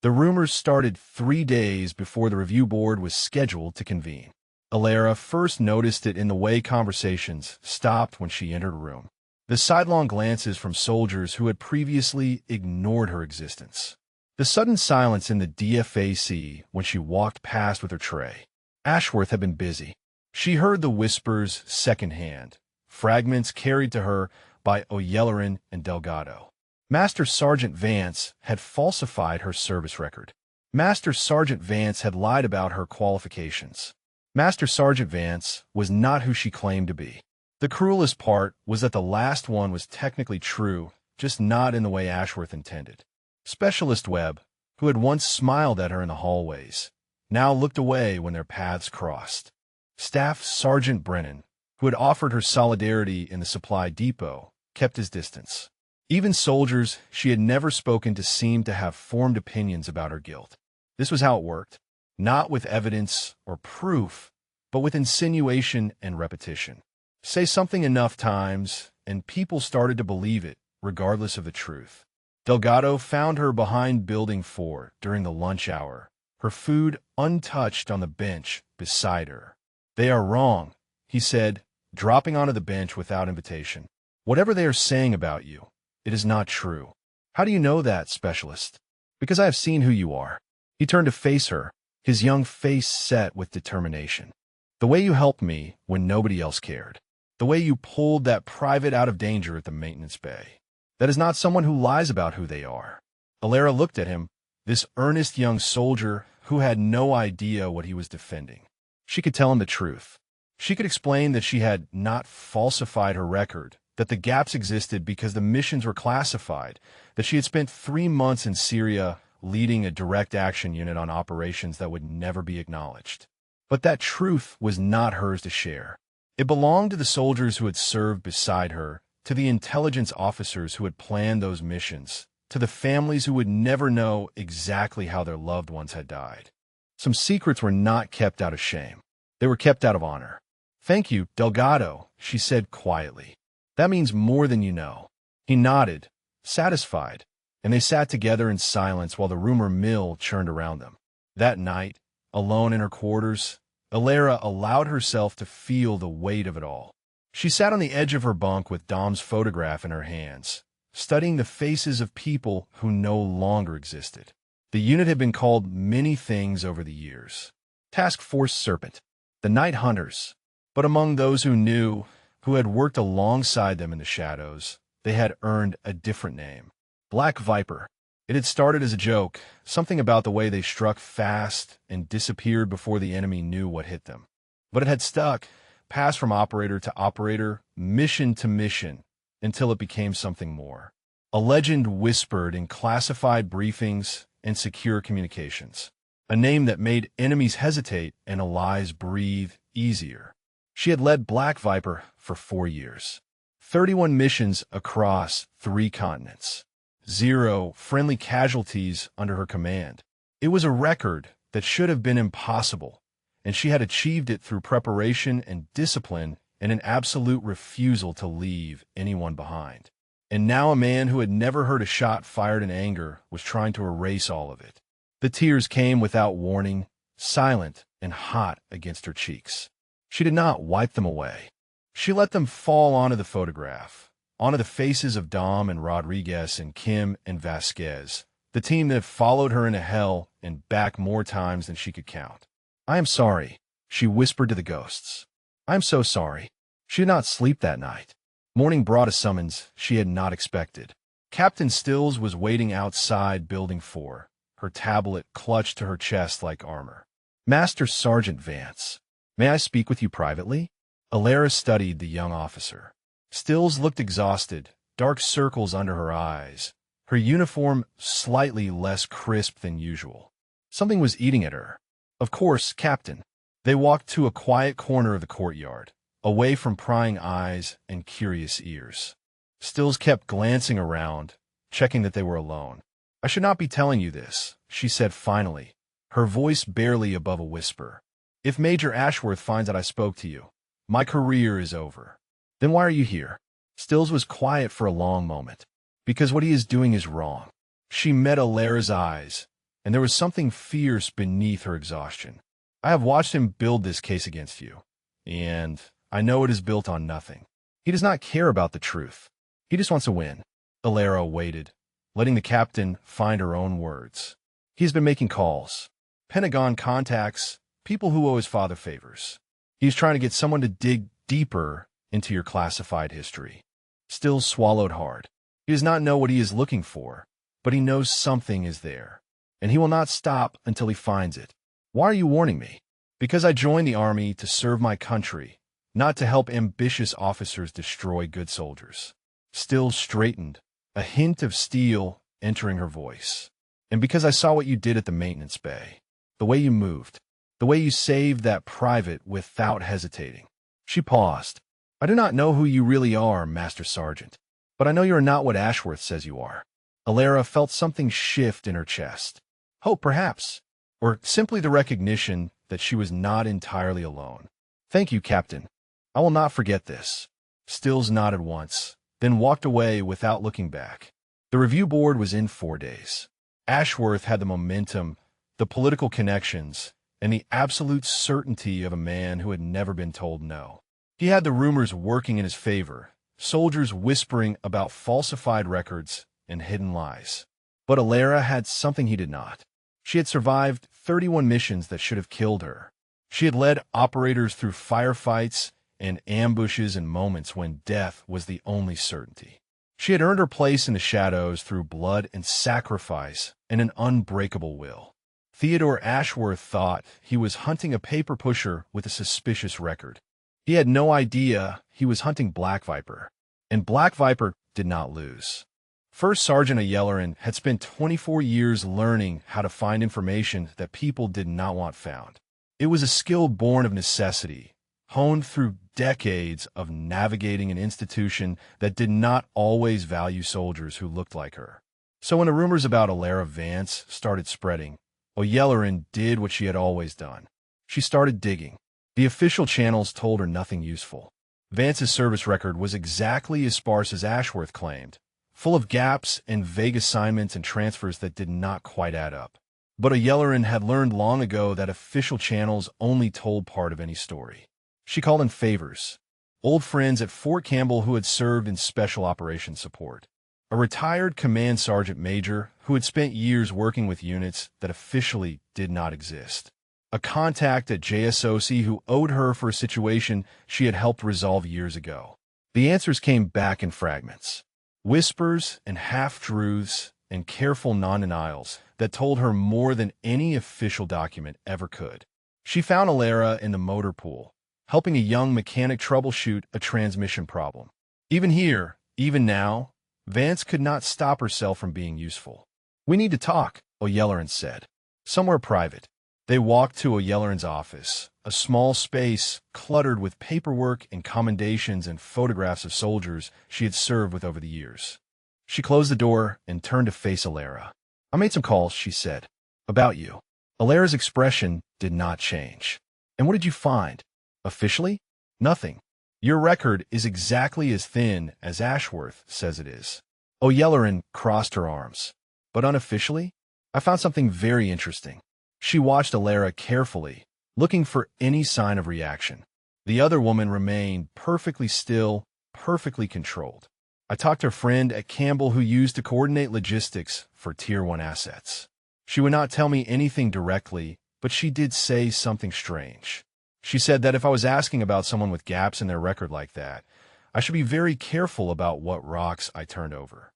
The rumors started 3 days before the review board was scheduled to convene. Alara first noticed it in the way conversations stopped when she entered a room. The sidelong glances from soldiers who had previously ignored her existence. The sudden silence in the DFAC when she walked past with her tray. Ashworth had been busy. She heard the whispers secondhand, fragments carried to her by O'Yelleran and Delgado. Master Sergeant Vance had falsified her service record. Master Sergeant Vance had lied about her qualifications. Master Sergeant Vance was not who she claimed to be. The cruelest part was that the last one was technically true, just not in the way Ashworth intended. Specialist Webb, who had once smiled at her in the hallways, now looked away when their paths crossed. Staff Sergeant Brennan, who had offered her solidarity in the supply depot, kept his distance. Even soldiers she had never spoken to seemed to have formed opinions about her guilt. This was how it worked, not with evidence or proof, but with insinuation and repetition. Say something enough times, and people started to believe it, regardless of the truth. Delgado found her behind Building 4 during the lunch hour, her food untouched on the bench beside her. "They are wrong," he said, dropping onto the bench without invitation. "Whatever they are saying about you, it is not true." "How do you know that, Specialist?" "Because I have seen who you are." He turned to face her, his young face set with determination. "The way you helped me when nobody else cared. The way you pulled that private out of danger at the maintenance bay. That is not someone who lies about who they are." Alara looked at him, this earnest young soldier who had no idea what he was defending. She could tell him the truth. She could explain that she had not falsified her record, that the gaps existed because the missions were classified, that she had spent 3 months in Syria leading a direct action unit on operations that would never be acknowledged. But that truth was not hers to share. It belonged to the soldiers who had served beside her, to the intelligence officers who had planned those missions, to the families who would never know exactly how their loved ones had died. Some secrets were not kept out of shame. They were kept out of honor. "Thank you, Delgado," she said quietly. "That means more than you know." He nodded, satisfied, and they sat together in silence while the rumor mill churned around them. That night, alone in her quarters, Alara allowed herself to feel the weight of it all. She sat on the edge of her bunk with Dom's photograph in her hands, studying the faces of people who no longer existed. The unit had been called many things over the years. Task Force Serpent, the Night Hunters. But among those who knew, who had worked alongside them in the shadows, they had earned a different name. Black Viper. It had started as a joke, something about the way they struck fast and disappeared before the enemy knew what hit them. But it had stuck, passed from operator to operator, mission to mission, until it became something more. A legend whispered in classified briefings and secure communications. A name that made enemies hesitate and allies breathe easier. She had led Black Viper for 4 years. 31 missions across 3 continents. 0 friendly casualties under her command. It was a record that should have been impossible, and she had achieved it through preparation and discipline and an absolute refusal to leave anyone behind. And now a man who had never heard a shot fired in anger was trying to erase all of it. The tears came without warning, silent and hot against her cheeks. She did not wipe them away. She let them fall onto the photograph, onto the faces of Dom and Rodriguez and Kim and Vasquez, the team that followed her into hell and back more times than she could count. "I am sorry," she whispered to the ghosts. "I am so sorry." She did not sleep that night. Morning brought a summons she had not expected. Captain Stills was waiting outside Building 4, her tablet clutched to her chest like armor. "Master Sergeant Vance, may I speak with you privately?" Alara studied the young officer. Stills looked exhausted, dark circles under her eyes, her uniform slightly less crisp than usual. Something was eating at her. Of course, Captain. They walked to a quiet corner of the courtyard, away from prying eyes and curious ears. Stills kept glancing around, checking that they were alone. I should not be telling you this, she said finally, her voice barely above a whisper. If Major Ashworth finds out I spoke to you, my career is over. Then why are you here? Stills was quiet for a long moment. Because what he is doing is wrong. She met Alara's eyes, and there was something fierce beneath her exhaustion. I have watched him build this case against you, and I know it is built on nothing. He does not care about the truth. He just wants to win. Alara waited, letting the captain find her own words. He has been making calls. Pentagon contacts, people who owe his father favors. He's trying to get someone to dig deeper into your classified history. Stills swallowed hard. He does not know what he is looking for, but he knows something is there, and he will not stop until he finds it. Why are you warning me? Because I joined the army to serve my country, not to help ambitious officers destroy good soldiers. Stills straightened, a hint of steel entering her voice. And because I saw what you did at the maintenance bay, the way you moved, the way you saved that private without hesitating. She paused. I do not know who you really are, Master Sergeant, but I know you are not what Ashworth says you are. Alara felt something shift in her chest. Hope, perhaps, or simply the recognition that she was not entirely alone. Thank you, Captain. I will not forget this. Stills nodded once, then walked away without looking back. The review board was in 4 days. Ashworth had the momentum, the political connections, and the absolute certainty of a man who had never been told no. He had the rumors working in his favor, soldiers whispering about falsified records and hidden lies. But Alara had something he did not. She had survived 31 missions that should have killed her. She had led operators through firefights and ambushes in moments when death was the only certainty. She had earned her place in the shadows through blood and sacrifice and an unbreakable will. Theodore Ashworth thought he was hunting a paper pusher with a suspicious record. He had no idea he was hunting Black Viper, and Black Viper did not lose. First Sergeant Ayelerin had spent 24 years learning how to find information that people did not want found. It was a skill born of necessity, honed through decades of navigating an institution that did not always value soldiers who looked like her. So when the rumors about Alara Vance started spreading, Ayelerin did what she had always done. She started digging. The official channels told her nothing useful. Vance's service record was exactly as sparse as Ashworth claimed, full of gaps and vague assignments and transfers that did not quite add up. But Ayelerin had learned long ago that official channels only told part of any story. She called in favors, old friends at Fort Campbell who had served in special operations support, a retired command sergeant major who had spent years working with units that officially did not exist, a contact at JSOC who owed her for a situation she had helped resolve years ago. The answers came back in fragments, whispers and half-truths and careful non-denials that told her more than any official document ever could. She found Alara in the motor pool, helping a young mechanic troubleshoot a transmission problem. Even here, even now, Vance could not stop herself from being useful. We need to talk, Ayelerin said. Somewhere private. They walked to Ayelerin's office, a small space cluttered with paperwork and commendations and photographs of soldiers she had served with over the years. She closed the door and turned to face Alara. I made some calls, she said. About you. Alara's expression did not change. And what did you find? Officially? Nothing. Your record is exactly as thin as Ashworth says it is. Ayelerin crossed her arms. But unofficially, I found something very interesting. She watched Alara carefully, looking for any sign of reaction. The other woman remained perfectly still, perfectly controlled. I talked to a friend at Campbell who used to coordinate logistics for Tier 1 assets. She would not tell me anything directly, but she did say something strange. She said that if I was asking about someone with gaps in their record like that, I should be very careful about what rocks I turned over.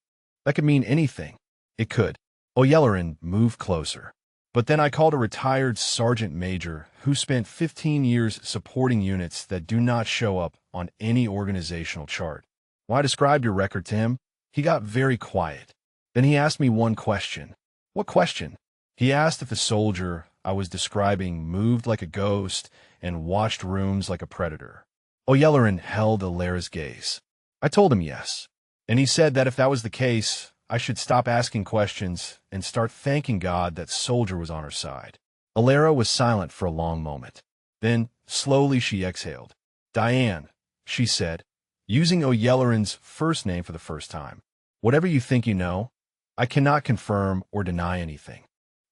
That could mean anything. It could. Ayelerin moved closer. But then I called a retired sergeant major who spent 15 years supporting units that do not show up on any organizational chart. When I described your record to him, he got very quiet. Then he asked me one question. What question? He asked if the soldier, I was describing moved like a ghost and watched rooms like a predator. O'Yelleran held Alera's gaze. I told him yes, and he said that if that was the case, I should stop asking questions and start thanking God that Soldier was on her side. Alera was silent for a long moment. Then, slowly she exhaled. Diane, she said, using O'Yelleran's first name for the first time. Whatever you think you know, I cannot confirm or deny anything.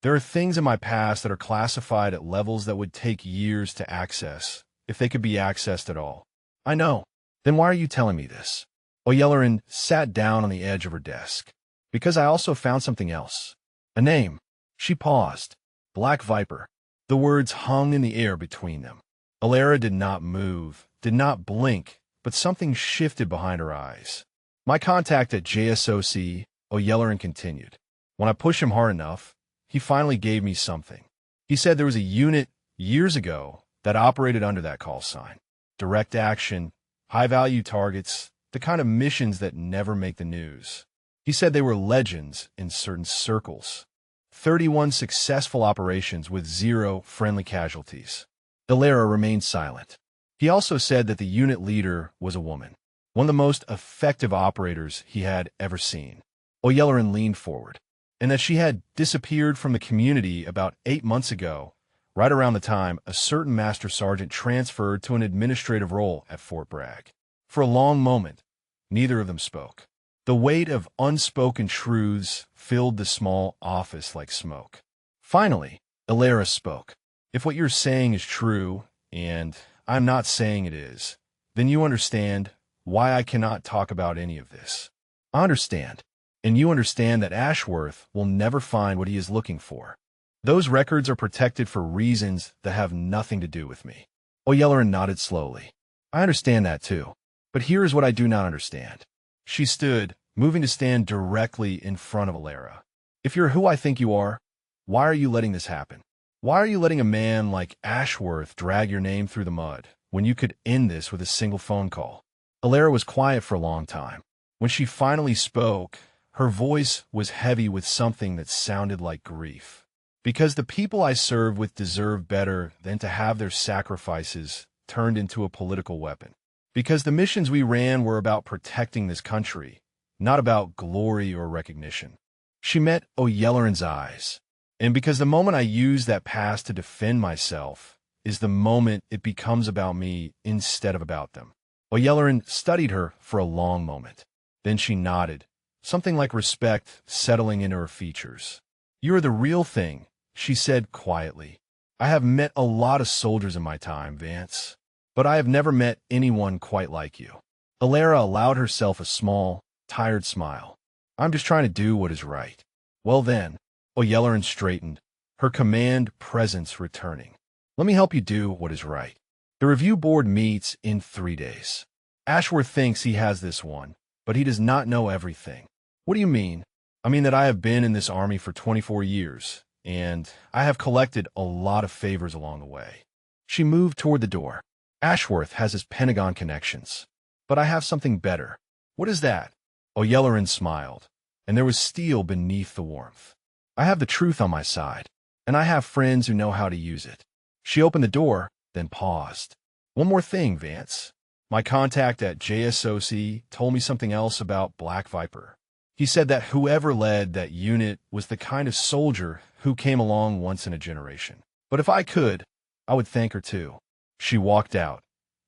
There are things in my past that are classified at levels that would take years to access, if they could be accessed at all. I know. Then why are you telling me this? O'Yelleran sat down on the edge of her desk. Because I also found something else. A name. She paused. Black Viper. The words hung in the air between them. Alera did not move, did not blink, but something shifted behind her eyes. My contact at JSOC, O'Yelleran continued. When I pushed him hard enough, he finally gave me something. He said there was a unit years ago that operated under that call sign. Direct action, high-value targets, the kind of missions that never make the news. He said they were legends in certain circles. 31 successful operations with 0 friendly casualties. Alera remained silent. He also said that the unit leader was a woman, one of the most effective operators he had ever seen. O'Yelleran leaned forward, and that she had disappeared from the community about 8 months ago, right around the time a certain Master Sergeant transferred to an administrative role at Fort Bragg. For a long moment, neither of them spoke. The weight of unspoken truths filled the small office like smoke. Finally, Alera spoke. If what you're saying is true, and I'm not saying it is, then you understand why I cannot talk about any of this. I understand, and you understand that Ashworth will never find what he is looking for. Those records are protected for reasons that have nothing to do with me. O'Yelleran nodded slowly. I understand that too, but here is what I do not understand. She stood, moving to stand directly in front of Alera. If you're who I think you are, why are you letting this happen? Why are you letting a man like Ashworth drag your name through the mud when you could end this with a single phone call? Alera was quiet for a long time. When she finally spoke, her voice was heavy with something that sounded like grief. Because the people I serve with deserve better than to have their sacrifices turned into a political weapon. Because the missions we ran were about protecting this country, not about glory or recognition. She met O'Yelleran's eyes, and because the moment I use that past to defend myself is the moment it becomes about me instead of about them. O'Yelleran studied her for a long moment. Then she nodded, something like respect settling into her features. You are the real thing, she said quietly. I have met a lot of soldiers in my time, Vance, but I have never met anyone quite like you. Alera allowed herself a small, tired smile. I'm just trying to do what is right. Well then, O'Yelleran straightened, her command presence returning. Let me help you do what is right. The review board meets in 3 days. Ashworth thinks he has this one, but he does not know everything. What do you mean? I mean that I have been in this army for 24 years, and I have collected a lot of favors along the way. She moved toward the door. Ashworth has his Pentagon connections. But I have something better. What is that? O'Yelleran smiled, and there was steel beneath the warmth. I have the truth on my side, and I have friends who know how to use it. She opened the door, then paused. One more thing, Vance. My contact at JSOC told me something else about Black Viper. He said that whoever led that unit was the kind of soldier who came along once in a generation. But if I could, I would thank her too. She walked out,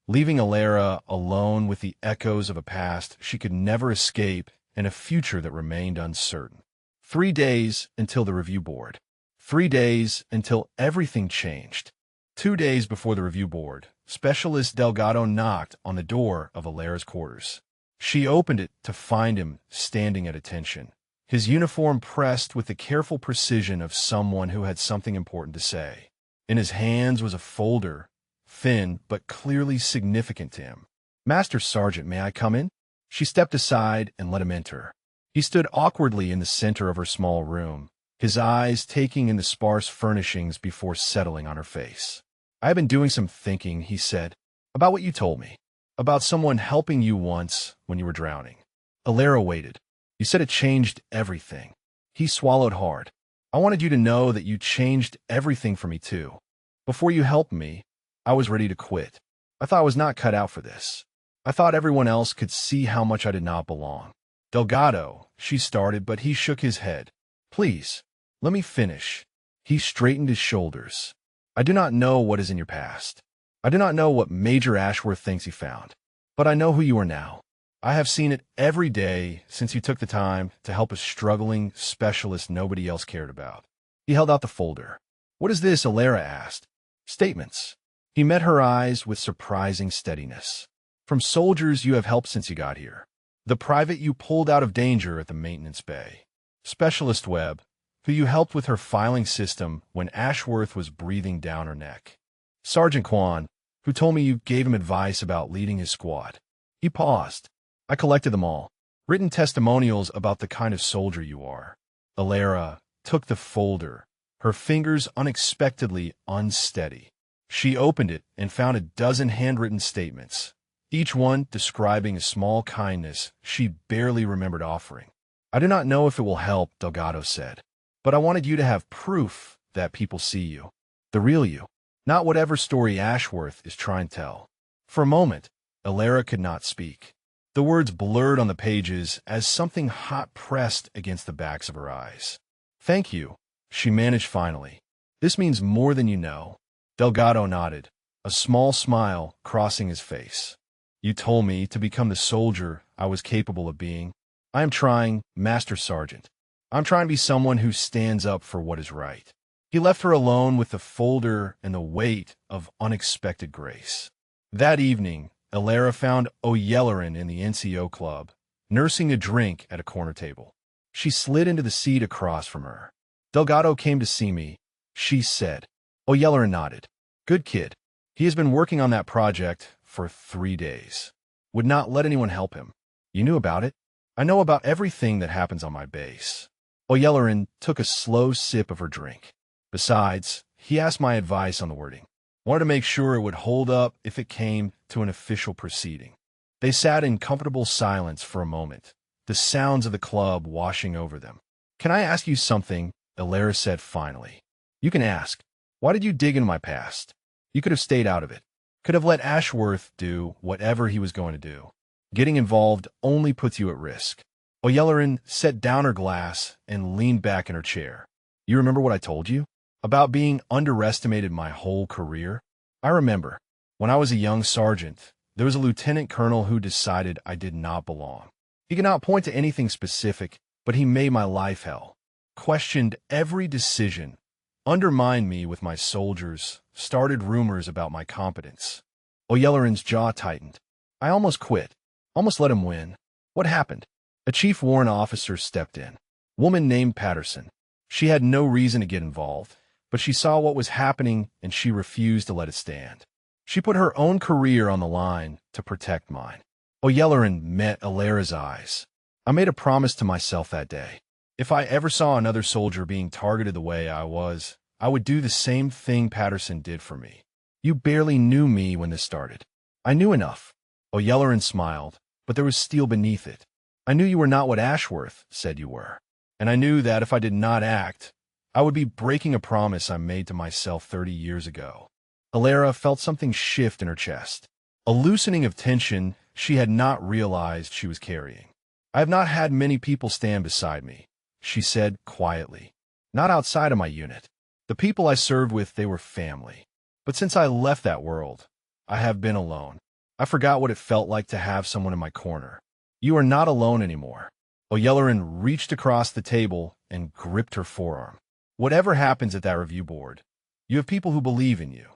leaving Alera alone with the echoes of a past she could never escape and a future that remained uncertain. 3 days until the review board. 3 days until everything changed. 2 days before the review board, Specialist Delgado knocked on the door of Alera's quarters. She opened it to find him standing at attention, his uniform pressed with the careful precision of someone who had something important to say. In his hands was a folder, thin but clearly significant to him. Master Sergeant, may I come in? She stepped aside and let him enter. He stood awkwardly in the center of her small room, his eyes taking in the sparse furnishings before settling on her face. I have been doing some thinking, he said, about what you told me, about someone helping you once when you were drowning. Alera waited. You said it changed everything. He swallowed hard. I wanted you to know that you changed everything for me too. Before you helped me, I was ready to quit. I thought I was not cut out for this. I thought everyone else could see how much I did not belong. Delgado, she started, but he shook his head. Please, let me finish. He straightened his shoulders. I do not know what is in your past. I do not know what Major Ashworth thinks he found. But I know who you are now. I have seen it every day since you took the time to help a struggling specialist nobody else cared about. He held out the folder. What is this? Alara asked. Statements. He met her eyes with surprising steadiness. From soldiers you have helped since you got here. The private you pulled out of danger at the maintenance bay. Specialist Webb, who you helped with her filing system when Ashworth was breathing down her neck. Sergeant Quan, who told me you gave him advice about leading his squad. He paused. I collected them all. Written testimonials about the kind of soldier you are. Alara took the folder, her fingers unexpectedly unsteady. She opened it and found a dozen handwritten statements, each one describing a small kindness she barely remembered offering. I do not know if it will help, Delgado said, but I wanted you to have proof that people see you. The real you. Not whatever story Ashworth is trying to tell. For a moment, Alara could not speak. The words blurred on the pages as something hot pressed against the backs of her eyes. Thank you, she managed finally. This means more than you know. Delgado nodded, a small smile crossing his face. You told me to become the soldier I was capable of being. I am trying, Master Sergeant. I'm trying to be someone who stands up for what is right. He left her alone with the folder and the weight of unexpected grace. That evening, Alara found O'Yellerin in the NCO club, nursing a drink at a corner table. She slid into the seat across from her. Delgado came to see me, she said. O'Yellerin nodded. Good kid. He has been working on that project for 3 days. Would not let anyone help him. You knew about it? I know about everything that happens on my base. O'Yellerin took a slow sip of her drink. Besides, he asked my advice on the wording. Wanted to make sure it would hold up if it came to an official proceeding. They sat in comfortable silence for a moment, the sounds of the club washing over them. Can I ask you something? Alara said finally. You can ask. Why did you dig into my past? You could have stayed out of it. Could have let Ashworth do whatever he was going to do. Getting involved only puts you at risk. O'Yellerin set down her glass and leaned back in her chair. You remember what I told you? About being underestimated my whole career? I remember. When I was a young sergeant, there was a lieutenant colonel who decided I did not belong. He could not point to anything specific, but he made my life hell. Questioned every decision, undermined me with my soldiers, started rumors about my competence. O'Yellerin's jaw tightened. I almost quit. Almost let him win. What happened? A chief warrant officer stepped in. Woman named Patterson. She had no reason to get involved, but she saw what was happening and she refused to let it stand. She put her own career on the line to protect mine. O'Yellerin met Alara's eyes. I made a promise to myself that day. If I ever saw another soldier being targeted the way I was, I would do the same thing Patterson did for me. You barely knew me when this started. I knew enough. O'Yellerin smiled, but there was steel beneath it. I knew you were not what Ashworth said you were. And I knew that if I did not act, I would be breaking a promise I made to myself 30 years ago. Alara felt something shift in her chest, a loosening of tension she had not realized she was carrying. I have not had many people stand beside me, she said quietly. Not outside of my unit. The people I served with, they were family. But since I left that world, I have been alone. I forgot what it felt like to have someone in my corner. You are not alone anymore. O'Yellerin reached across the table and gripped her forearm. Whatever happens at that review board, you have people who believe in you.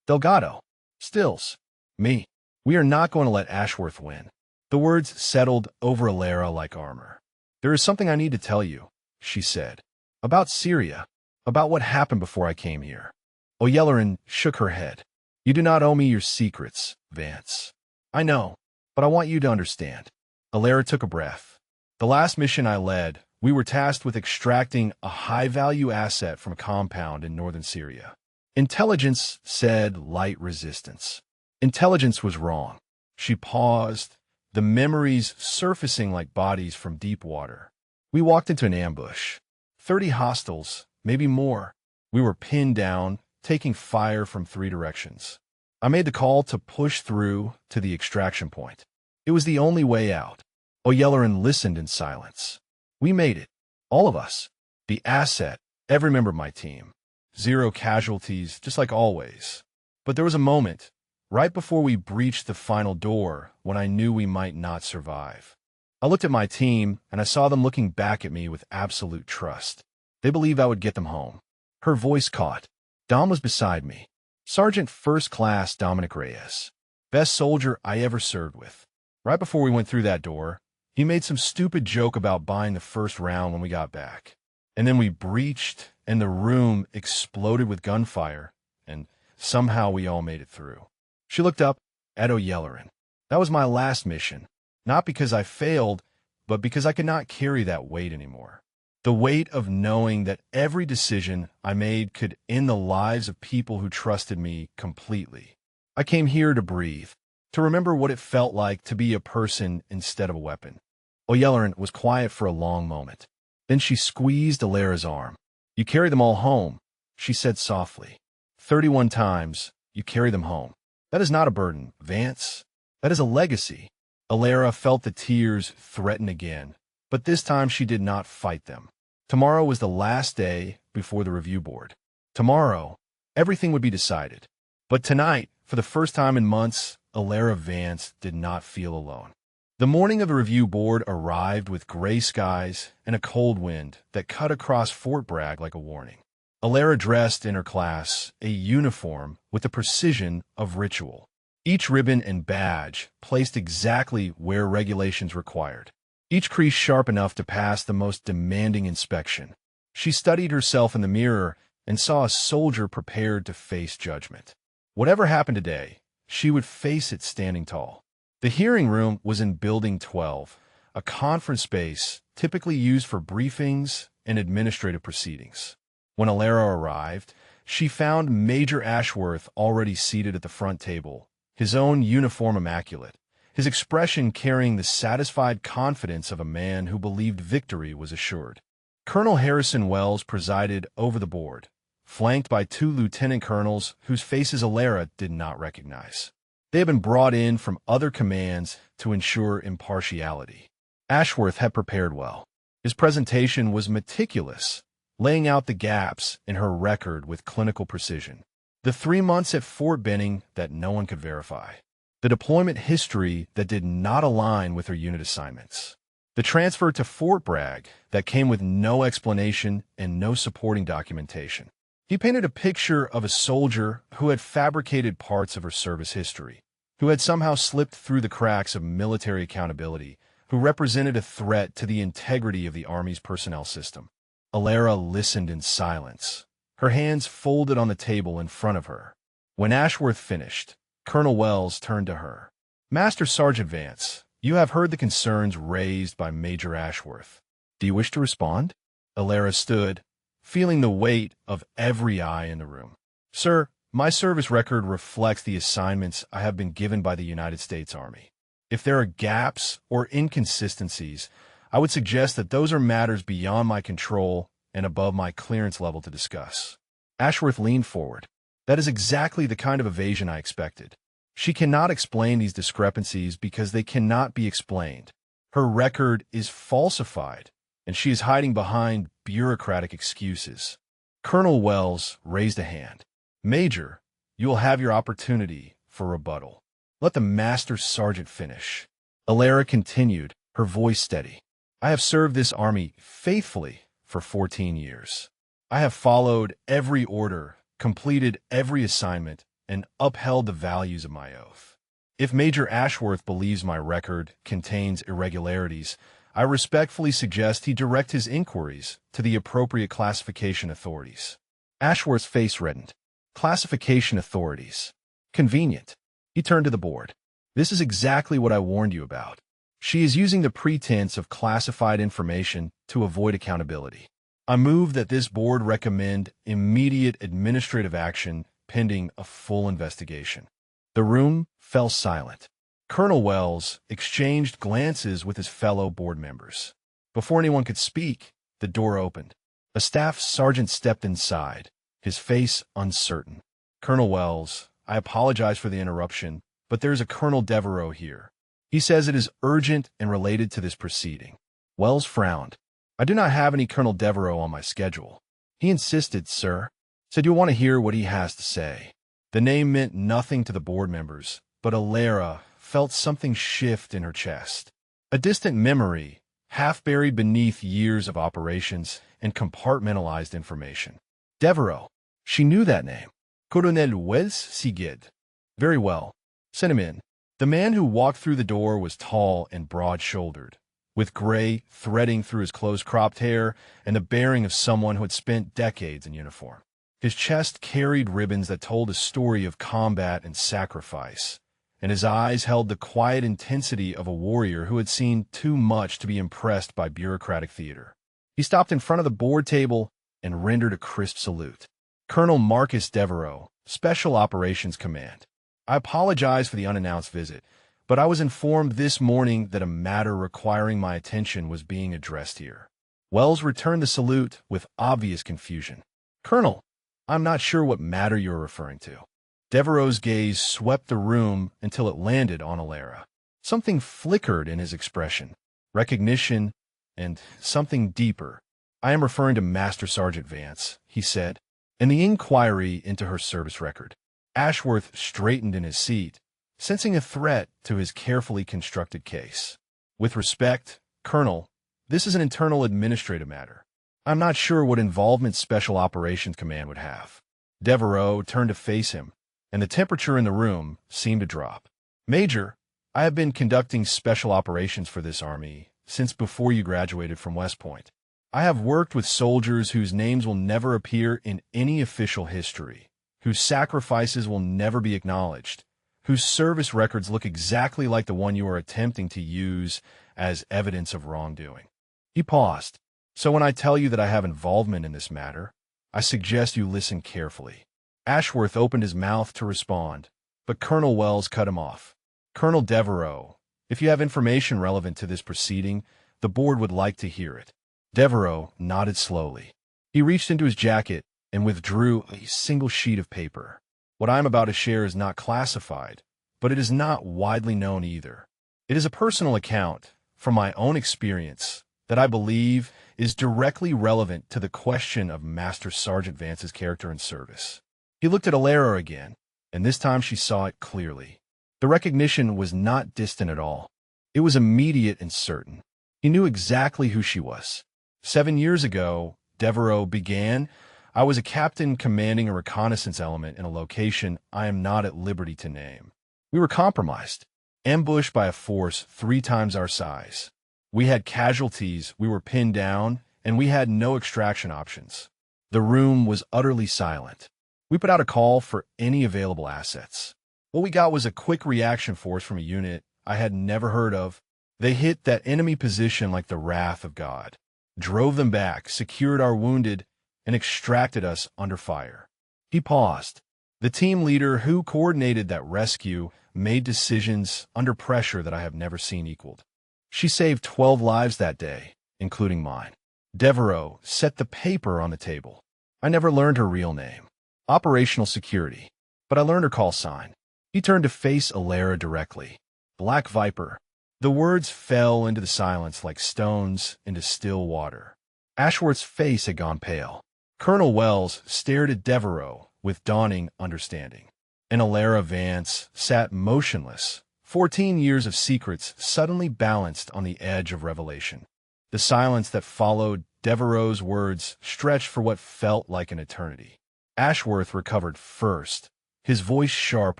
Delgado, Stills, me. We are not going to let Ashworth win. The words settled over Alara like armor. There is something I need to tell you, she said. About Syria. About what happened before I came here. O'Yellerin shook her head. You do not owe me your secrets, Vance. I know, but I want you to understand. Alara took a breath. The last mission I led, we were tasked with extracting a high-value asset from a compound in northern Syria. Intelligence said light resistance. Intelligence was wrong. She paused, the memories surfacing like bodies from deep water. We walked into an ambush. 30 hostiles, maybe more. We were pinned down, taking fire from 3 directions. I made the call to push through to the extraction point. It was the only way out. O'Yelleran listened in silence. We made it. All of us. The asset, every member of my team. 0 casualties, just like always. But there was a moment, right before we breached the final door, when I knew we might not survive. I looked at my team, and I saw them looking back at me with absolute trust. They believed I would get them home. Her voice caught. Dom was beside me. Sergeant First Class Dominic Reyes. Best soldier I ever served with. Right before we went through that door, he made some stupid joke about buying the first round when we got back. And then we breached, and the room exploded with gunfire, and somehow we all made it through. She looked up at O'Yelleran. That was my last mission. Not because I failed, but because I could not carry that weight anymore. The weight of knowing that every decision I made could end the lives of people who trusted me completely. I came here to breathe, to remember what it felt like to be a person instead of a weapon. O'Yelleran was quiet for a long moment. Then she squeezed Alara's arm. You carry them all home, she said softly. 31 times, you carry them home. That is not a burden, Vance. That is a legacy. Alara felt the tears threaten again, but this time she did not fight them. Tomorrow was the last day before the review board. Tomorrow, everything would be decided. But tonight, for the first time in months, Alara Vance did not feel alone. The morning of the review board arrived with gray skies and a cold wind that cut across Fort Bragg like a warning. Alara dressed in her class, a uniform with the precision of ritual. Each ribbon and badge placed exactly where regulations required. Each crease sharp enough to pass the most demanding inspection. She studied herself in the mirror and saw a soldier prepared to face judgment. Whatever happened today, she would face it standing tall. The hearing room was in Building 12, a conference space typically used for briefings and administrative proceedings. When Alara arrived, she found Major Ashworth already seated at the front table, his own uniform immaculate, his expression carrying the satisfied confidence of a man who believed victory was assured. Colonel Harrison Wells presided over the board, flanked by 2 lieutenant colonels whose faces Alara did not recognize. They had been brought in from other commands to ensure impartiality. Ashworth had prepared well. His presentation was meticulous, laying out the gaps in her record with clinical precision. The 3 months at Fort Benning that no one could verify. The deployment history that did not align with her unit assignments. The transfer to Fort Bragg that came with no explanation and no supporting documentation. He painted a picture of a soldier who had fabricated parts of her service history, who had somehow slipped through the cracks of military accountability, who represented a threat to the integrity of the Army's personnel system. Alara listened in silence, her hands folded on the table in front of her. When Ashworth finished, Colonel Wells turned to her. Master Sergeant Vance, you have heard the concerns raised by Major Ashworth. Do you wish to respond? Alara stood, feeling the weight of every eye in the room. Sir, my service record reflects the assignments I have been given by the United States Army. If there are gaps or inconsistencies, I would suggest that those are matters beyond my control and above my clearance level to discuss. Ashworth leaned forward. That is exactly the kind of evasion I expected. She cannot explain these discrepancies because they cannot be explained. Her record is falsified, and she is hiding behind bureaucratic excuses. Colonel Wells raised a hand. Major, you will have your opportunity for rebuttal. Let the Master Sergeant finish. Alara continued, her voice steady. I have served this army faithfully for 14 years. I have followed every order, completed every assignment, and upheld the values of my oath. If Major Ashworth believes my record contains irregularities, I respectfully suggest he direct his inquiries to the appropriate classification authorities. Ashworth's face reddened. Classification authorities. Convenient. He turned to the board. This is exactly what I warned you about. She is using the pretense of classified information to avoid accountability. I move that this board recommend immediate administrative action pending a full investigation. The room fell silent. Colonel Wells exchanged glances with his fellow board members. Before anyone could speak, the door opened. A staff sergeant stepped inside, his face uncertain. "Colonel Wells, I apologize for the interruption, but there is a Colonel Devereaux here. He says it is urgent and related to this proceeding." Wells frowned. "I do not have any Colonel Devereaux on my schedule." "He insisted, sir. Said you'll want to hear what he has to say." The name meant nothing to the board members, but Alara felt something shift in her chest. A distant memory, half buried beneath years of operations and compartmentalized information. Devereaux. She knew that name. Colonel Wells Sigid. Very well. Send him in. The man who walked through the door was tall and broad-shouldered, with gray threading through his close-cropped hair and the bearing of someone who had spent decades in uniform. His chest carried ribbons that told a story of combat and sacrifice, and his eyes held the quiet intensity of a warrior who had seen too much to be impressed by bureaucratic theater. He stopped in front of the board table and rendered a crisp salute. "Colonel Marcus Devereaux, Special Operations Command. I apologize for the unannounced visit, but I was informed this morning that a matter requiring my attention was being addressed here." Wells returned the salute with obvious confusion. "Colonel, I'm not sure what matter you're referring to." Devereaux's gaze swept the room until it landed on Alara. Something flickered in his expression. Recognition and something deeper. "I am referring to Master Sergeant Vance," he said, and the inquiry into her service record. Ashworth straightened in his seat, sensing a threat to his carefully constructed case. "With respect, Colonel, this is an internal administrative matter. I'm not sure what involvement Special Operations Command would have." Devereaux turned to face him, and the temperature in the room seemed to drop. "Major, I have been conducting special operations for this army since before you graduated from West Point. I have worked with soldiers whose names will never appear in any official history, whose sacrifices will never be acknowledged, whose service records look exactly like the one you are attempting to use as evidence of wrongdoing." He paused. "So when I tell you that I have involvement in this matter, I suggest you listen carefully." Ashworth opened his mouth to respond, but Colonel Wells cut him off. "Colonel Devereaux, if you have information relevant to this proceeding, the board would like to hear it." Devereaux nodded slowly. He reached into his jacket and withdrew a single sheet of paper. "What I am about to share is not classified, but it is not widely known either. It is a personal account, from my own experience, that I believe is directly relevant to the question of Master Sergeant Vance's character and service." He looked at Alara again, and this time she saw it clearly. The recognition was not distant at all. It was immediate and certain. He knew exactly who she was. 7 years ago, Devereaux began, I was a captain commanding a reconnaissance element in a location I am not at liberty to name. We were compromised, ambushed by a force 3 times our size. We had casualties, we were pinned down, and we had no extraction options. The room was utterly silent. We put out a call for any available assets. What we got was a quick reaction force from a unit I had never heard of. They hit that enemy position like the wrath of God, drove them back, secured our wounded, and extracted us under fire. He paused. The team leader who coordinated that rescue made decisions under pressure that I have never seen equaled. She saved 12 lives that day, including mine. Devereaux set the paper on the table. I never learned her real name. Operational security. But I learned her call sign. He turned to face Alara directly. Black Viper. The words fell into the silence like stones into still water. Ashworth's face had gone pale. Colonel Wells stared at Devereaux with dawning understanding. And Alara Vance sat motionless. 14 years of secrets suddenly balanced on the edge of revelation. The silence that followed Devereaux's words stretched for what felt like an eternity. Ashworth recovered first, his voice sharp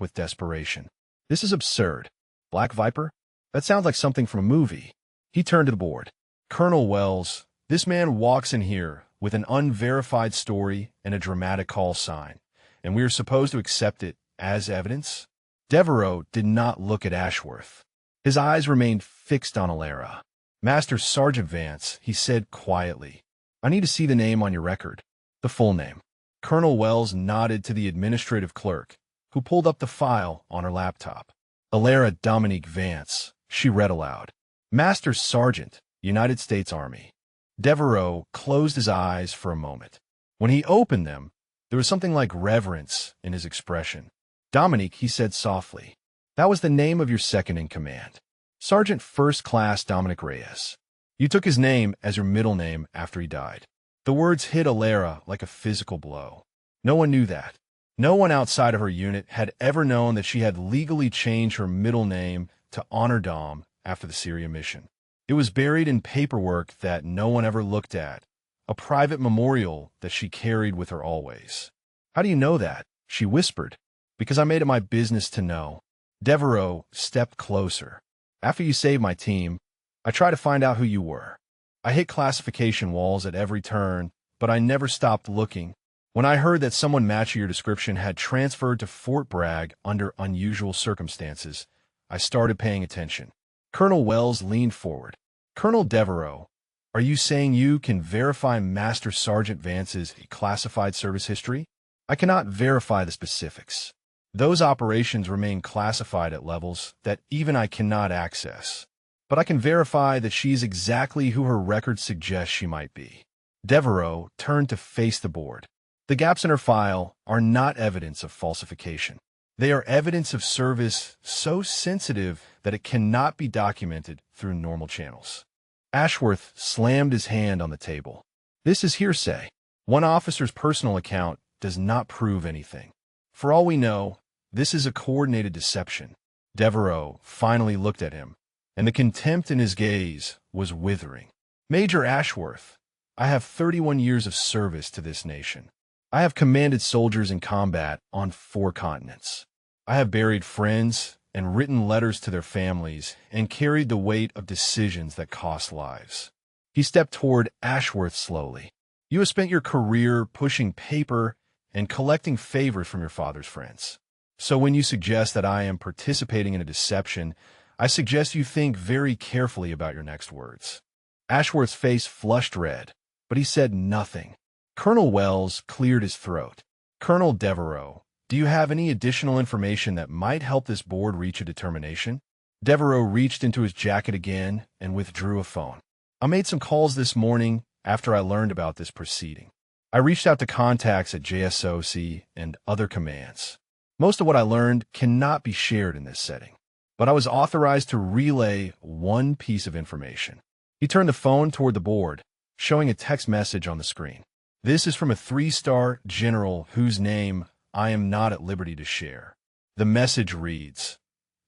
with desperation. "This is absurd. Black Viper? That sounds like something from a movie." He turned to the board. "Colonel Wells, this man walks in here with an unverified story and a dramatic call sign, and we are supposed to accept it as evidence?" Devereaux did not look at Ashworth. His eyes remained fixed on Alara. "Master Sergeant Vance," he said quietly, "I need to see the name on your record, the full name." Colonel Wells nodded to the administrative clerk, who pulled up the file on her laptop. "Alara Dominique Vance," she read aloud. "Master Sergeant, United States Army. Devereaux closed his eyes for a moment. When he opened them, there was something like reverence in his expression. "Dominique," he said softly. "That was the name of your second in command. Sergeant First Class Dominic Reyes. You took his name as your middle name after he died." The words hit Alara like a physical blow. No one knew that. No one outside of her unit had ever known that she had legally changed her middle name to Honor Dom after the Syria mission. It was buried in paperwork that no one ever looked at, a private memorial that she carried with her always. "How do you know that?" she whispered. "Because I made it my business to know." Devereaux stepped closer. "After you saved my team, I tried to find out who you were. I hit classification walls at every turn, but I never stopped looking. When I heard that someone matching your description had transferred to Fort Bragg under unusual circumstances, I started paying attention." Colonel Wells leaned forward. "Colonel Devereaux, are you saying you can verify Master Sergeant Vance's classified service history?" "I cannot verify the specifics. Those operations remain classified at levels that even I cannot access. But I can verify that she's exactly who her record suggests she might be." Devereaux turned to face the board. "The gaps in her file are not evidence of falsification. They are evidence of service so sensitive that it cannot be documented through normal channels." Ashworth slammed his hand on the table. "This is hearsay. One officer's personal account does not prove anything. For all we know, this is a coordinated deception." Devereaux finally looked at him, and the contempt in his gaze was withering. "Major Ashworth, I have 31 years of service to this nation. I have commanded soldiers in combat on 4 continents. I have buried friends and written letters to their families and carried the weight of decisions that cost lives." He stepped toward Ashworth slowly. "You have spent your career pushing paper and collecting favors from your father's friends. So when you suggest that I am participating in a deception, I suggest you think very carefully about your next words." Ashworth's face flushed red, but he said nothing. Colonel Wells cleared his throat. "Colonel Devereaux, do you have any additional information that might help this board reach a determination?" Devereaux reached into his jacket again and withdrew a phone. "I made some calls this morning after I learned about this proceeding. I reached out to contacts at JSOC and other commands. Most of what I learned cannot be shared in this setting, but I was authorized to relay one piece of information." He turned the phone toward the board, showing a text message on the screen. "This is from a 3-star general whose name I am not at liberty to share." The message reads,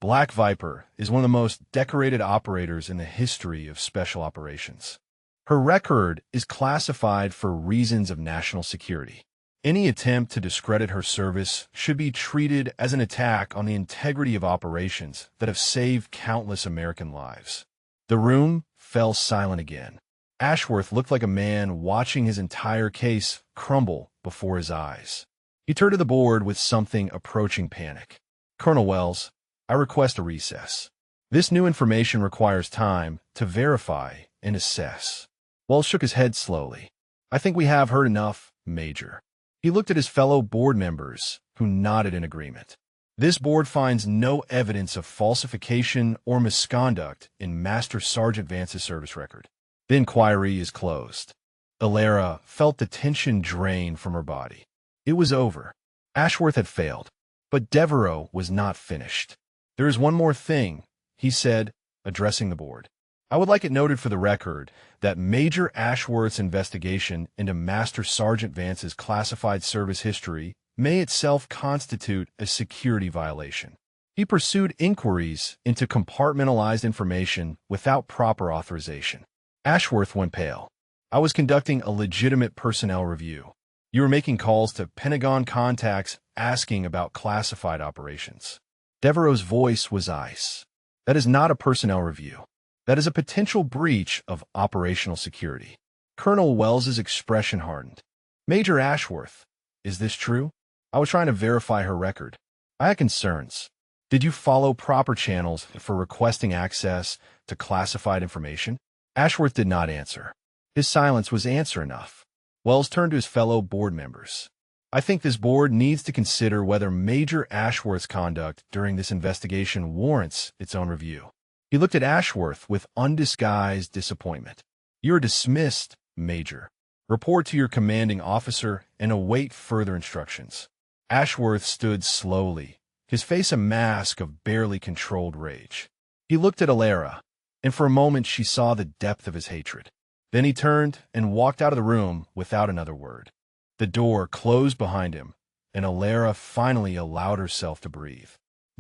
"Black Viper is one of the most decorated operators in the history of special operations. Her record is classified for reasons of national security. Any attempt to discredit her service should be treated as an attack on the integrity of operations that have saved countless American lives." The room fell silent again. Ashworth looked like a man watching his entire case crumble before his eyes. He turned to the board with something approaching panic. "Colonel Wells, I request a recess. This new information requires time to verify and assess." Wells shook his head slowly. "I think we have heard enough, Major." He looked at his fellow board members, who nodded in agreement. "This board finds no evidence of falsification or misconduct in Master Sergeant Vance's service record. The inquiry is closed." Alara felt the tension drain from her body. It was over. Ashworth had failed, but Devereaux was not finished. "There is one more thing," he said, addressing the board. "I would like it noted for the record that Major Ashworth's investigation into Master Sergeant Vance's classified service history may itself constitute a security violation. He pursued inquiries into compartmentalized information without proper authorization." Ashworth went pale. "I was conducting a legitimate personnel review. You were making calls to Pentagon contacts asking about classified operations." Devereaux's voice was ice. "That is not a personnel review. That is a potential breach of operational security." Colonel Wells's expression hardened. "Major Ashworth, is this true? I was trying to verify her record. I had concerns. Did you follow proper channels for requesting access to classified information?" Ashworth did not answer. His silence was answer enough. Wells turned to his fellow board members. "I think this board needs to consider whether Major Ashworth's conduct during this investigation warrants its own review." He looked at Ashworth with undisguised disappointment. "You are dismissed, Major. Report to your commanding officer and await further instructions." Ashworth stood slowly, his face a mask of barely controlled rage. He looked at Alara, and for a moment she saw the depth of his hatred. Then he turned and walked out of the room without another word. The door closed behind him, and Alara finally allowed herself to breathe.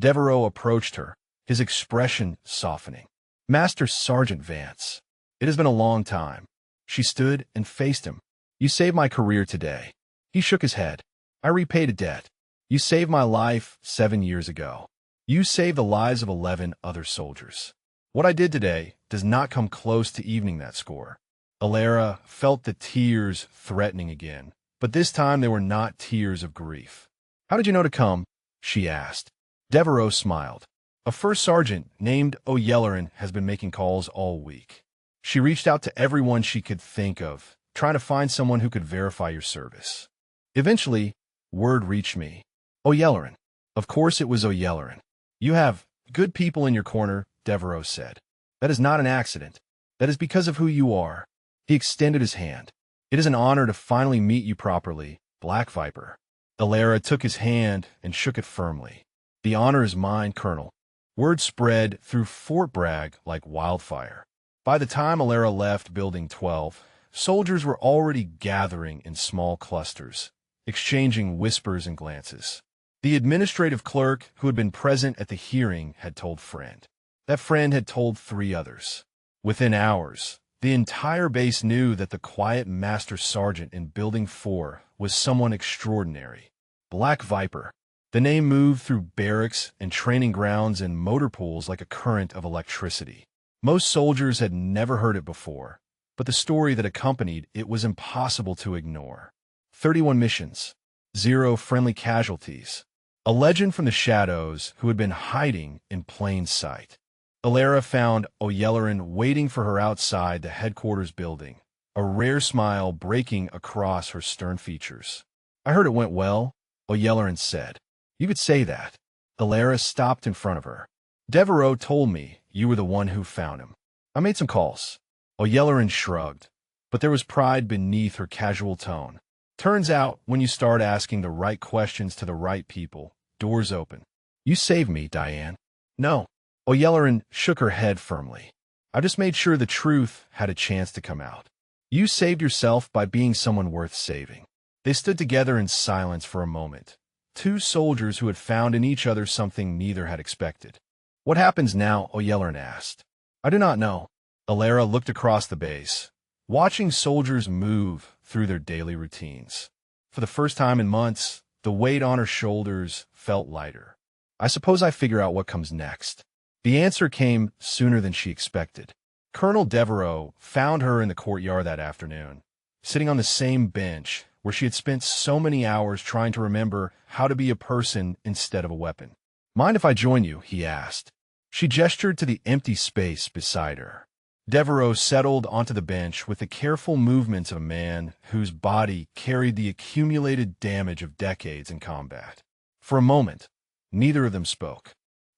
Devereaux approached her, his expression softening. "Master Sergeant Vance, it has been a long time." She stood and faced him. "You saved my career today." He shook his head. "I repaid a debt. You saved my life 7 years ago. You saved the lives of 11 other soldiers. What I did today does not come close to evening that score." Alara felt the tears threatening again, but this time they were not tears of grief. "How did you know to come?" she asked. Devereaux smiled. "A first sergeant named O'Yelleran has been making calls all week. She reached out to everyone she could think of, trying to find someone who could verify your service. Eventually, word reached me. O'Yelleran." Of course it was O'Yelleran. "You have good people in your corner," Devereaux said. "That is not an accident. That is because of who you are." He extended his hand. "It is an honor to finally meet you properly, Black Viper." Alara took his hand and shook it firmly. "The honor is mine, Colonel." Word spread through Fort Bragg like wildfire. By the time Alara left Building 12, soldiers were already gathering in small clusters, exchanging whispers and glances. The administrative clerk who had been present at the hearing had told friend. That friend had told 3 others. Within hours, the entire base knew that the quiet master sergeant in Building 4 was someone extraordinary. Black Viper. The name moved through barracks and training grounds and motor pools like a current of electricity. Most soldiers had never heard it before, but the story that accompanied it was impossible to ignore. 31 missions, 0 friendly casualties. A legend from the shadows who had been hiding in plain sight. Alara found O'Yelleran waiting for her outside the headquarters building, a rare smile breaking across her stern features. "I heard it went well," O'Yelleran said. "You could say that." Alara stopped in front of her. "Devereaux told me you were the one who found him. I made some calls." O'Yelleran shrugged, but there was pride beneath her casual tone. "Turns out, when you start asking the right questions to the right people, doors open." "You saved me, Diane." "No." O'Yelleran shook her head firmly. "I just made sure the truth had a chance to come out. You saved yourself by being someone worth saving." They stood together in silence for a moment, 2 soldiers who had found in each other something neither had expected. "What happens now?" O'Yelleran asked. "I do not know." Alara looked across the base, watching soldiers move through their daily routines. For the first time in months, the weight on her shoulders felt lighter. "I suppose I figure out what comes next." The answer came sooner than she expected. Colonel Devereaux found her in the courtyard that afternoon, sitting on the same bench where she had spent so many hours trying to remember how to be a person instead of a weapon. "Mind if I join you?" he asked. She gestured to the empty space beside her. Devereaux settled onto the bench with the careful movements of a man whose body carried the accumulated damage of decades in combat. For a moment, neither of them spoke.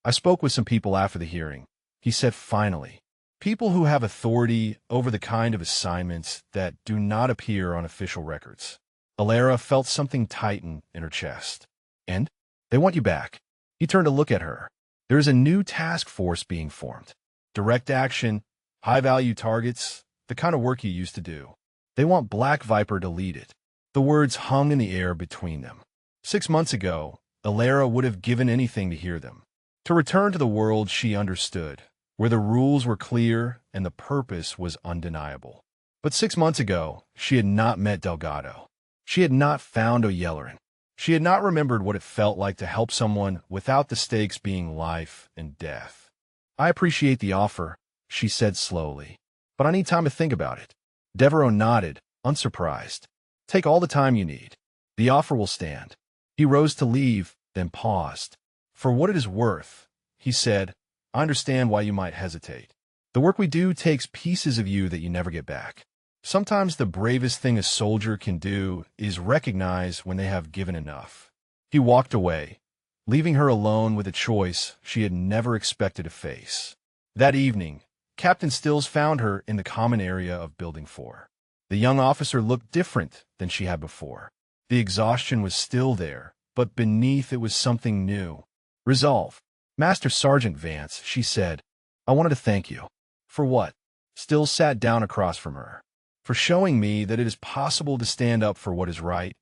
"I spoke with some people after the hearing," he said finally. "People who have authority over the kind of assignments that do not appear on official records." Alara felt something tighten in her chest. "And? They want you back." He turned to look at her. "There is a new task force being formed. Direct action, high-value targets, the kind of work you used to do. They want Black Viper to lead it." The words hung in the air between them. 6 months ago, Alara would have given anything to hear them. To return to the world she understood, where the rules were clear and the purpose was undeniable. But 6 months ago, she had not met Delgado. She had not found O'Yelleran. She had not remembered what it felt like to help someone without the stakes being life and death. "I appreciate the offer," she said slowly, "but I need time to think about it." Devereaux nodded, unsurprised. "Take all the time you need. The offer will stand." He rose to leave, then paused. "For what it is worth," he said, "I understand why you might hesitate. The work we do takes pieces of you that you never get back. Sometimes the bravest thing a soldier can do is recognize when they have given enough." He walked away, leaving her alone with a choice she had never expected to face. That evening, Captain Stills found her in the common area of Building 4. The young officer looked different than she had before. The exhaustion was still there, but beneath it was something new. Resolve. Master Sergeant Vance, she said, I wanted to thank you. For what? Stills sat down across from her. For showing me that it is possible to stand up for what is right,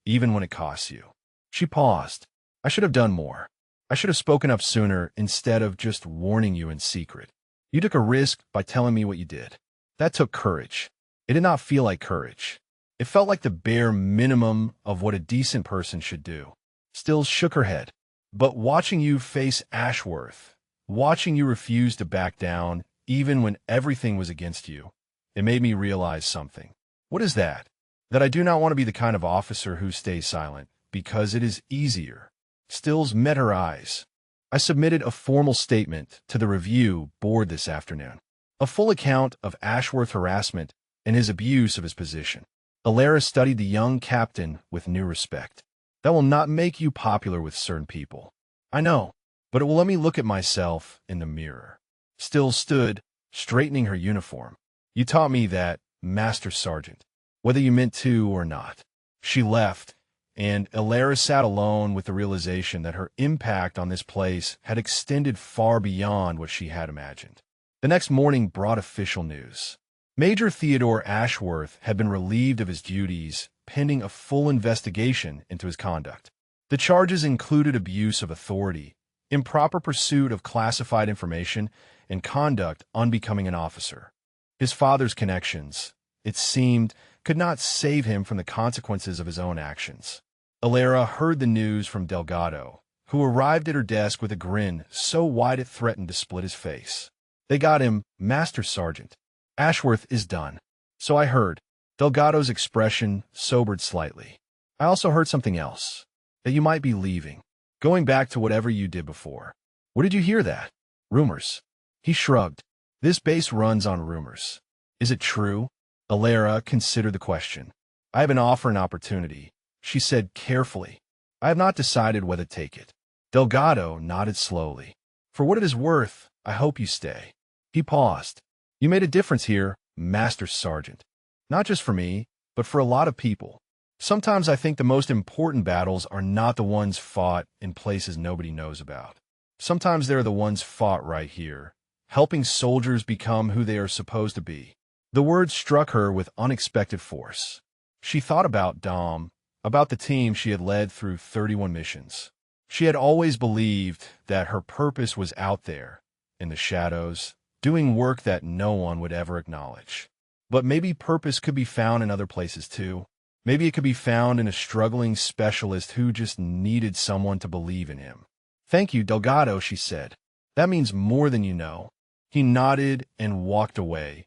even when it costs you. She paused. I should have done more. I should have spoken up sooner instead of just warning you in secret. You took a risk by telling me what you did. That took courage. It did not feel like courage. It felt like the bare minimum of what a decent person should do. Stills shook her head. But watching you face Ashworth, watching you refuse to back down, even when everything was against you, it made me realize something. What is that? That I do not want to be the kind of officer who stays silent, because it is easier. Stills met her eyes. I submitted a formal statement to the review board this afternoon. A full account of Ashworth's harassment and his abuse of his position. Alara studied the young captain with new respect. That will not make you popular with certain people. I know, but it will let me look at myself in the mirror. Stills stood, straightening her uniform. You taught me that, Master Sergeant, whether you meant to or not. She left, and Alara sat alone with the realization that her impact on this place had extended far beyond what she had imagined. The next morning brought official news. Major Theodore Ashworth had been relieved of his duties, pending a full investigation into his conduct. The charges included abuse of authority, improper pursuit of classified information, and conduct unbecoming an officer. His father's connections, it seemed, could not save him from the consequences of his own actions. Alara heard the news from Delgado, who arrived at her desk with a grin so wide it threatened to split his face. They got him, Master Sergeant. Ashworth is done. So I heard. Delgado's expression sobered slightly. I also heard something else. That you might be leaving. Going back to whatever you did before. Where did you hear that? Rumors. He shrugged. This base runs on rumors. Is it true? Alara considered the question. I have an offer and opportunity, she said carefully. I have not decided whether to take it. Delgado nodded slowly. For what it is worth, I hope you stay. He paused. You made a difference here, Master Sergeant. Not just for me, but for a lot of people. Sometimes I think the most important battles are not the ones fought in places nobody knows about. Sometimes they're the ones fought right here, helping soldiers become who they are supposed to be. The words struck her with unexpected force. She thought about Dom, about the team she had led through 31 missions. She had always believed that her purpose was out there, in the shadows, doing work that no one would ever acknowledge. But maybe purpose could be found in other places too. Maybe it could be found in a struggling specialist who just needed someone to believe in him. Thank you, Delgado, she said. That means more than you know. He nodded and walked away,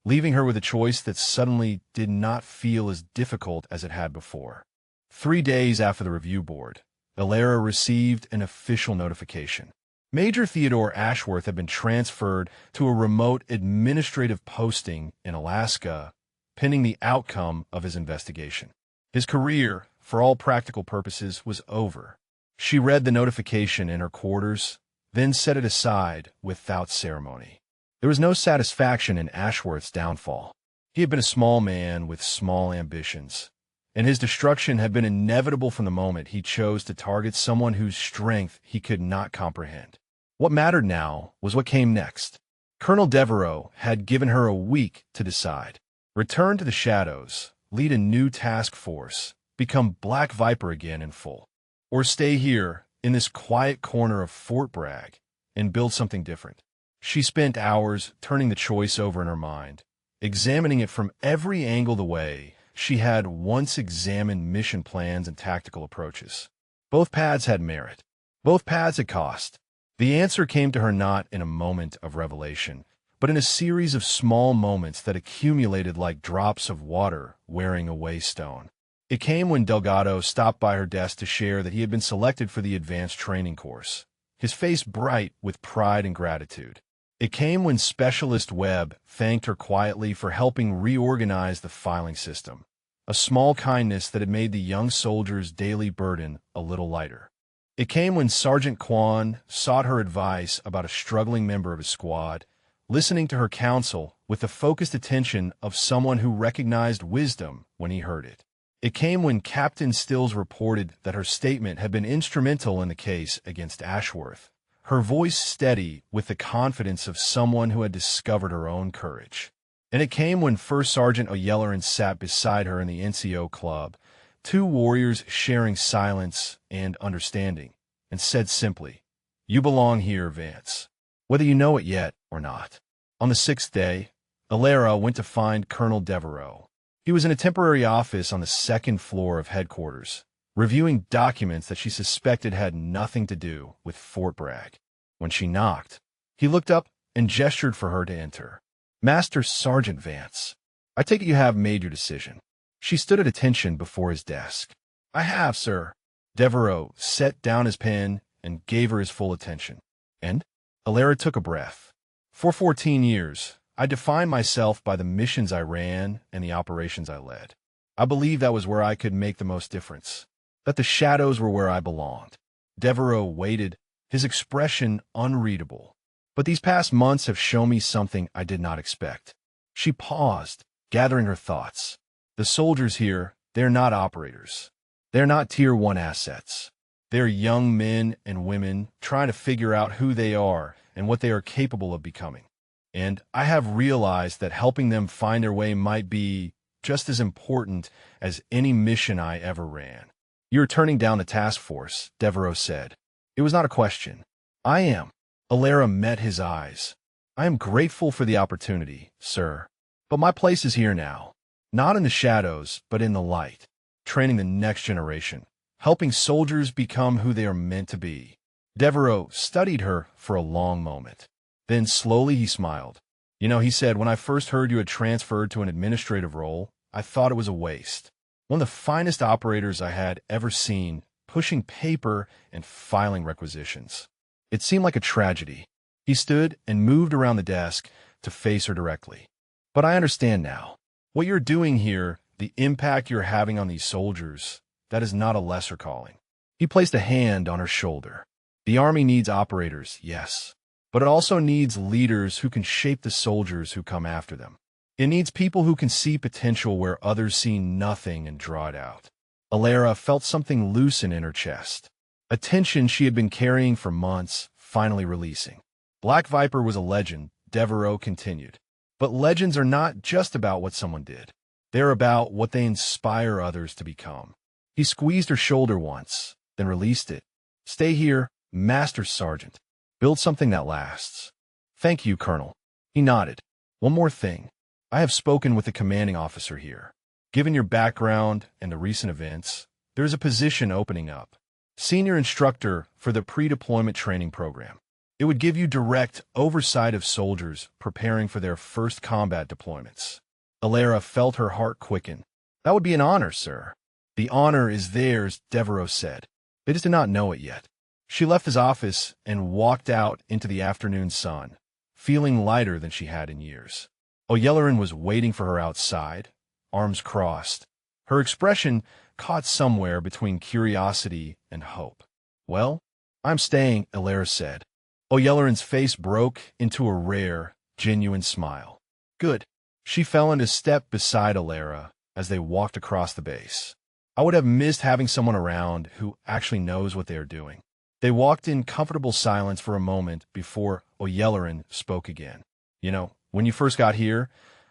leaving her with a choice that suddenly did not feel as difficult as it had before. 3 days after the review board, Alara received an official notification. Major Theodore Ashworth had been transferred to a remote administrative posting in Alaska, pending the outcome of his investigation. His career, for all practical purposes, was over. She read the notification in her quarters, then set it aside without ceremony. There was no satisfaction in Ashworth's downfall. He had been a small man with small ambitions, and his destruction had been inevitable from the moment he chose to target someone whose strength he could not comprehend. What mattered now was what came next. Colonel Devereaux had given her a week to decide. Return to the shadows, lead a new task force, become Black Viper again in full. Or stay here, in this quiet corner of Fort Bragg, and build something different. She spent hours turning the choice over in her mind, examining it from every angle the way she had once examined mission plans and tactical approaches. Both paths had merit. Both paths had cost. The answer came to her not in a moment of revelation, but in a series of small moments that accumulated like drops of water wearing away stone. It came when Delgado stopped by her desk to share that he had been selected for the advanced training course, his face bright with pride and gratitude. It came when Specialist Webb thanked her quietly for helping reorganize the filing system, a small kindness that had made the young soldier's daily burden a little lighter. It came when Sergeant Quan sought her advice about a struggling member of his squad, listening to her counsel with the focused attention of someone who recognized wisdom when he heard it. It came when Captain Stills reported that her statement had been instrumental in the case against Ashworth, her voice steady with the confidence of someone who had discovered her own courage. And it came when First Sergeant O'Yelleran sat beside her in the NCO club, two warriors sharing silence and understanding, and said simply, "You belong here, Vance, whether you know it yet or not." On the sixth day, Alara went to find Colonel Devereaux. He was in a temporary office on the second floor of headquarters, reviewing documents that she suspected had nothing to do with Fort Bragg. When she knocked, he looked up and gestured for her to enter. "Master Sergeant Vance, I take it you have made your decision." She stood at attention before his desk. "I have, sir." Devereaux set down his pen and gave her his full attention. And Alara took a breath. "For 14 years, I defined myself by the missions I ran and the operations I led. I believed that was where I could make the most difference, that the shadows were where I belonged." Devereaux waited, his expression unreadable. "But these past months have shown me something I did not expect." She paused, gathering her thoughts. "The soldiers here, they're not operators. They're not Tier 1 assets. They're young men and women trying to figure out who they are and what they are capable of becoming. And I have realized that helping them find their way might be just as important as any mission I ever ran." "You're turning down the task force," Devereaux said. It was not a question. "I am." Alara met his eyes. "I am grateful for the opportunity, sir. But my place is here now. Not in the shadows, but in the light. Training the next generation. Helping soldiers become who they are meant to be." Devereaux studied her for a long moment. Then slowly he smiled. "You know," he said, "when I first heard you had transferred to an administrative role, I thought it was a waste. One of the finest operators I had ever seen, pushing paper and filing requisitions. It seemed like a tragedy." He stood and moved around the desk to face her directly. "But I understand now. What you're doing here, the impact you're having on these soldiers, that is not a lesser calling." He placed a hand on her shoulder. "The Army needs operators, yes. But it also needs leaders who can shape the soldiers who come after them. It needs people who can see potential where others see nothing and draw it out." Alara felt something loosen in her chest, a tension she had been carrying for months, finally releasing. "Black Viper was a legend," Devereaux continued. "But legends are not just about what someone did. They're about what they inspire others to become." He squeezed her shoulder once, then released it. "Stay here, Master Sergeant. Build something that lasts." "Thank you, Colonel." He nodded. "One more thing. I have spoken with the commanding officer here. Given your background and the recent events, there is a position opening up. Senior instructor for the pre-deployment training program. It would give you direct oversight of soldiers preparing for their first combat deployments." Alara felt her heart quicken. "That would be an honor, sir." "The honor is theirs," Devereaux said. "They just do not know it yet." She left his office and walked out into the afternoon sun, feeling lighter than she had in years. O'Yelleran was waiting for her outside, arms crossed. Her expression caught somewhere between curiosity and hope. "Well, I'm staying," Alara said. O'Yelleran's face broke into a rare, genuine smile. "Good." She fell into step beside Alara as they walked across the base. "I would have missed having someone around who actually knows what they are doing." They walked in comfortable silence for a moment before O'Yelleran spoke again. "You know, when you first got here,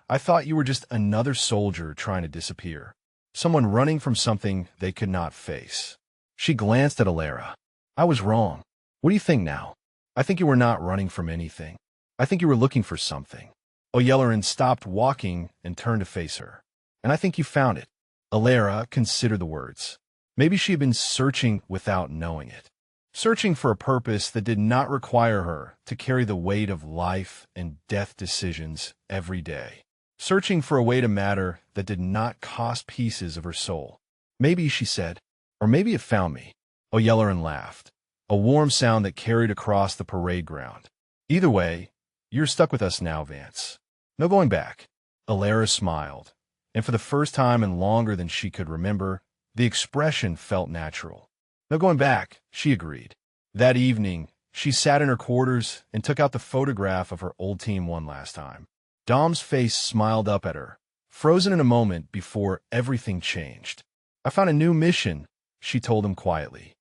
I thought you were just another soldier trying to disappear. Someone running from something they could not face." She glanced at Alara. "I was wrong. What do you think now?" "I think you were not running from anything. I think you were looking for something." O'Yelleran stopped walking and turned to face her. "And I think you found it." Alara considered the words. Maybe she had been searching without knowing it. Searching for a purpose that did not require her to carry the weight of life and death decisions every day. Searching for a way to matter that did not cost pieces of her soul. "Maybe," she said, "or maybe it found me." O'Yelleran laughed, a warm sound that carried across the parade ground. "Either way, you're stuck with us now, Vance. No going back." Alara smiled, and for the first time in longer than she could remember, the expression felt natural. "No going back," she agreed. That evening, She sat in her quarters and took out the photograph of her old team one last time. Dom's face smiled up at her, frozen in a moment before everything changed. "I found a new mission," she told him quietly.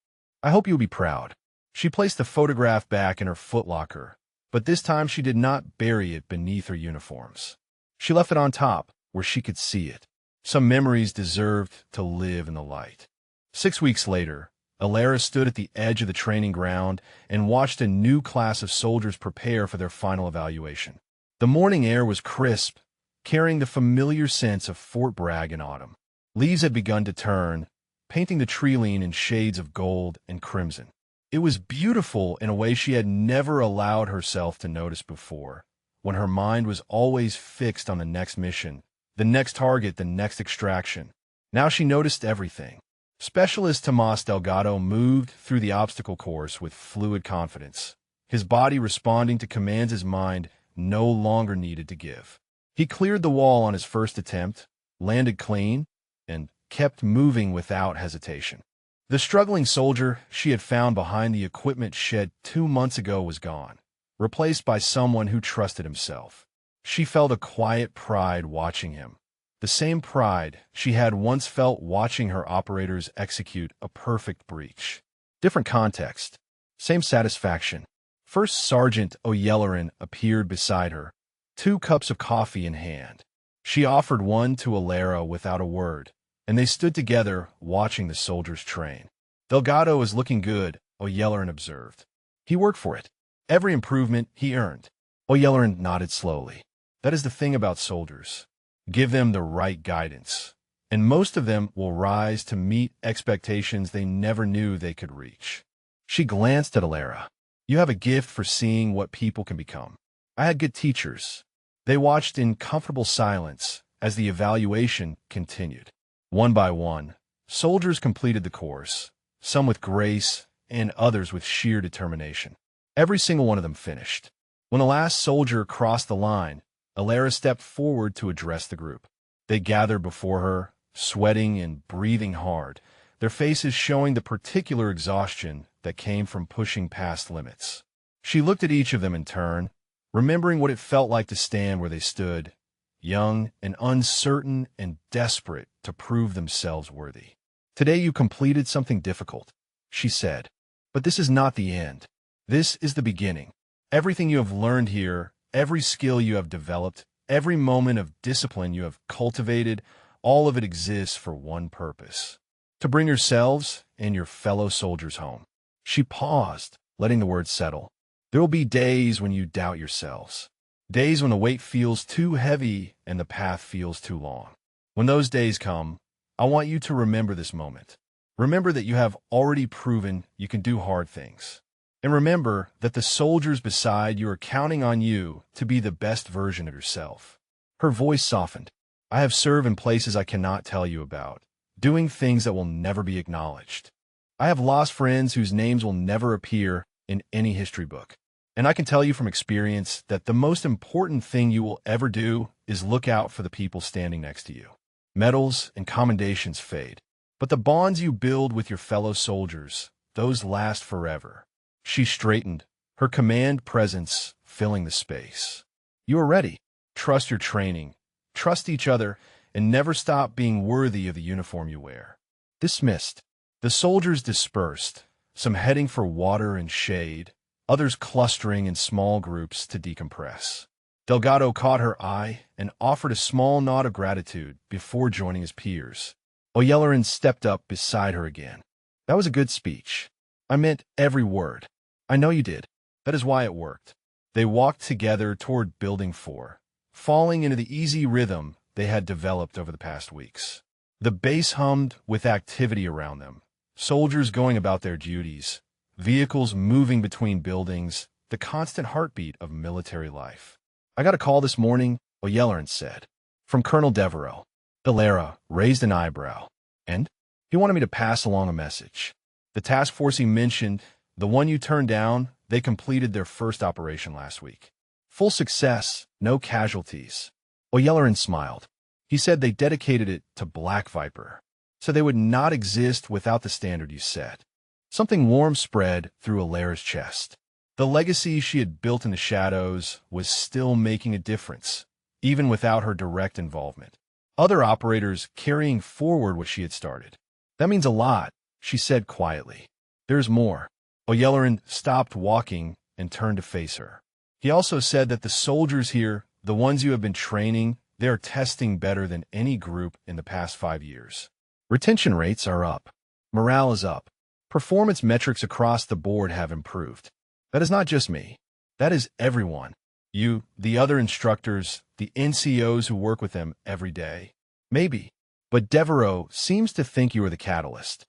"I hope you'll be proud." She placed the photograph back in her footlocker, but this time she did not bury it beneath her uniforms. She left it on top, where she could see it. Some memories deserved to live in the light. 6 weeks later, Alara stood at the edge of the training ground and watched a new class of soldiers prepare for their final evaluation. The morning air was crisp, carrying the familiar sense of Fort Bragg in autumn. Leaves had begun to turn, painting the treeline in shades of gold and crimson. It was beautiful in a way she had never allowed herself to notice before, when her mind was always fixed on the next mission, the next target, the next extraction. Now she noticed everything. Specialist Tomas Delgado moved through the obstacle course with fluid confidence, his body responding to commands his mind no longer needed to give. He cleared the wall on his first attempt, landed clean, and kept moving without hesitation. The struggling soldier she had found behind the equipment shed 2 months ago was gone, replaced by someone who trusted himself. She felt a quiet pride watching him, the same pride she had once felt watching her operators execute a perfect breach. Different context, same satisfaction. First Sergeant O'Yelleran appeared beside her, 2 cups of coffee in hand. She offered one to Alara without a word, and they stood together watching the soldiers train. "Delgado is looking good," O'Yelleran observed. "He worked for it. Every improvement he earned." O'Yelleran nodded slowly. "That is the thing about soldiers. Give them the right guidance, and most of them will rise to meet expectations they never knew they could reach." She glanced at Alara. "You have a gift for seeing what people can become. I had good teachers." They watched in comfortable silence as the evaluation continued. One by one, soldiers completed the course, some with grace and others with sheer determination. Every single one of them finished. When the last soldier crossed the line, Alara stepped forward to address the group. They gathered before her, sweating and breathing hard, their faces showing the particular exhaustion that came from pushing past limits. She looked at each of them in turn, remembering what it felt like to stand where they stood, young and uncertain and desperate to prove themselves worthy. "Today you completed something difficult," she said. "But this is not the end. This is the beginning. Everything you have learned here, every skill you have developed, every moment of discipline you have cultivated, all of it exists for one purpose: to bring yourselves and your fellow soldiers home." She paused, letting the words settle. "There will be days when you doubt yourselves, days when the weight feels too heavy and the path feels too long. When those days come, I want you to remember this moment. Remember that you have already proven you can do hard things. And remember that the soldiers beside you are counting on you to be the best version of yourself." Her voice softened. "I have served in places I cannot tell you about, doing things that will never be acknowledged. I have lost friends whose names will never appear in any history book. And I can tell you from experience that the most important thing you will ever do is look out for the people standing next to you. Medals and commendations fade, but the bonds you build with your fellow soldiers, those last forever." She straightened, her command presence filling the space. "You are ready. Trust your training, trust each other, and never stop being worthy of the uniform you wear." Dismissed. The soldiers dispersed, some heading for water and shade, others clustering in small groups to decompress. Delgado caught her eye and offered a small nod of gratitude before joining his peers. O'Yelleran stepped up beside her again. "That was a good speech. I meant every word. I know you did. That is why it worked." They walked together toward Building 4, falling into the easy rhythm they had developed over the past weeks. The base hummed with activity around them, soldiers going about their duties, vehicles moving between buildings, the constant heartbeat of military life. "I got a call this morning," O'Yelleran said, "from Colonel Devereaux." Alara raised an eyebrow. "And?" "He wanted me to pass along a message. The task force he mentioned, the one you turned down, they completed their first operation last week. Full success, no casualties." O'Yelleran smiled. "He said they dedicated it to Black Viper, so they would not exist without the standard you set." Something warm spread through Alara's chest. The legacy she had built in the shadows was still making a difference, even without her direct involvement. Other operators carrying forward what she had started. That means a lot, she said quietly. There's more. Oyelloran stopped walking and turned to face her. He also said that the soldiers here, the ones you have been training, they are testing better than any group in the past 5 years. Retention rates are up. Morale is up. Performance metrics across the board have improved. That is not just me. That is everyone. You, the other instructors, the NCOs who work with them every day. Maybe. But Devereaux seems to think you are the catalyst.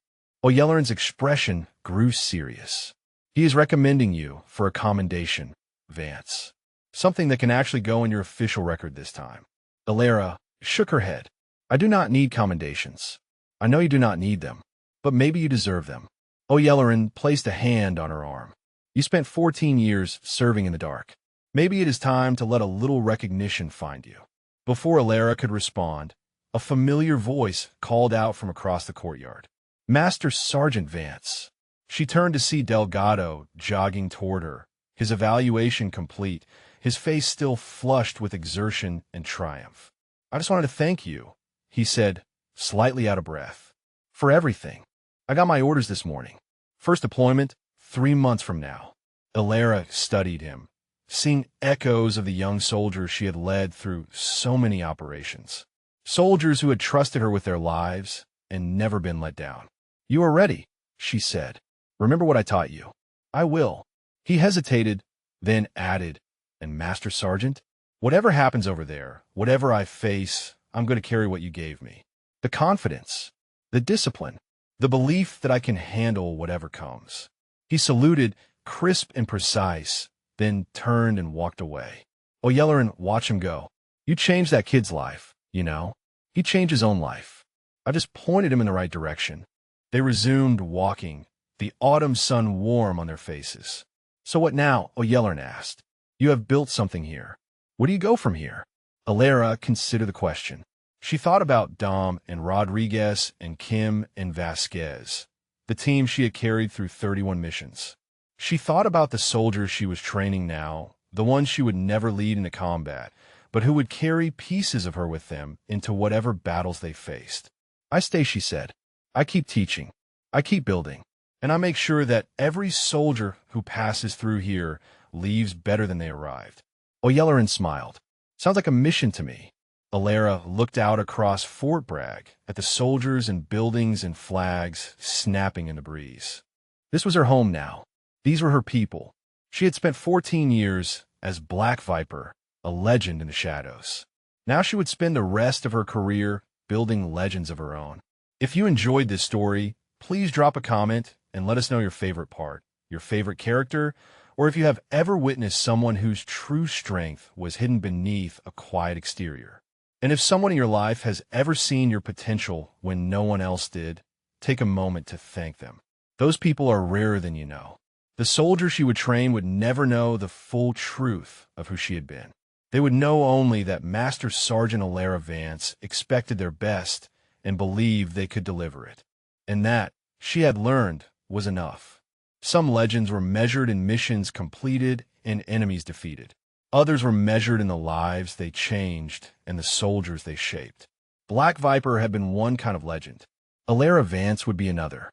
Oyelloran's expression grew serious. He is recommending you for a commendation, Vance. Something that can actually go in your official record this time. Alara shook her head. I do not need commendations. I know you do not need them, but maybe you deserve them. Oyelloran placed a hand on her arm. You spent 14 years serving in the dark. Maybe it is time to let a little recognition find you. Before Alara could respond, a familiar voice called out from across the courtyard. Master Sergeant Vance. She turned to see Delgado jogging toward her, his evaluation complete, his face still flushed with exertion and triumph. I just wanted to thank you, he said, slightly out of breath. For everything. I got my orders this morning. First deployment, 3 months from now. Alara studied him, seeing echoes of the young soldiers she had led through so many operations. Soldiers who had trusted her with their lives and never been let down. You are ready, she said. Remember what I taught you. I will. He hesitated, then added, and Master Sergeant, whatever happens over there, whatever I face, I'm going to carry what you gave me. The confidence, the discipline, the belief that I can handle whatever comes. He saluted, crisp and precise, then turned and walked away. Oyelloran watched him go. You changed that kid's life, you know. He changed his own life. I just pointed him in the right direction. They resumed walking, the autumn sun warm on their faces. So what now? Oyelloran asked. You have built something here. Where do you go from here? Alara considered the question. She thought about Dom and Rodriguez and Kim and Vasquez, the team she had carried through 31 missions. She thought about the soldiers she was training now, the ones she would never lead into combat, but who would carry pieces of her with them into whatever battles they faced. I stay, she said. I keep teaching. I keep building. And I make sure that every soldier who passes through here leaves better than they arrived. Oyelloran smiled. Sounds like a mission to me. Alara looked out across Fort Bragg at the soldiers and buildings and flags snapping in the breeze. This was her home now. These were her people. She had spent 14 years as Black Viper, a legend in the shadows. Now she would spend the rest of her career building legends of her own. If you enjoyed this story, please drop a comment and let us know your favorite part, your favorite character, or if you have ever witnessed someone whose true strength was hidden beneath a quiet exterior. And if someone in your life has ever seen your potential when no one else did, take a moment to thank them. Those people are rarer than you know. The soldiers she would train would never know the full truth of who she had been. They would know only that Master Sergeant Alara Vance expected their best and believed they could deliver it. And that, she had learned, was enough. Some legends were measured in missions completed and enemies defeated. Others were measured in the lives they changed and the soldiers they shaped. Black Viper had been one kind of legend. Alara Vance would be another.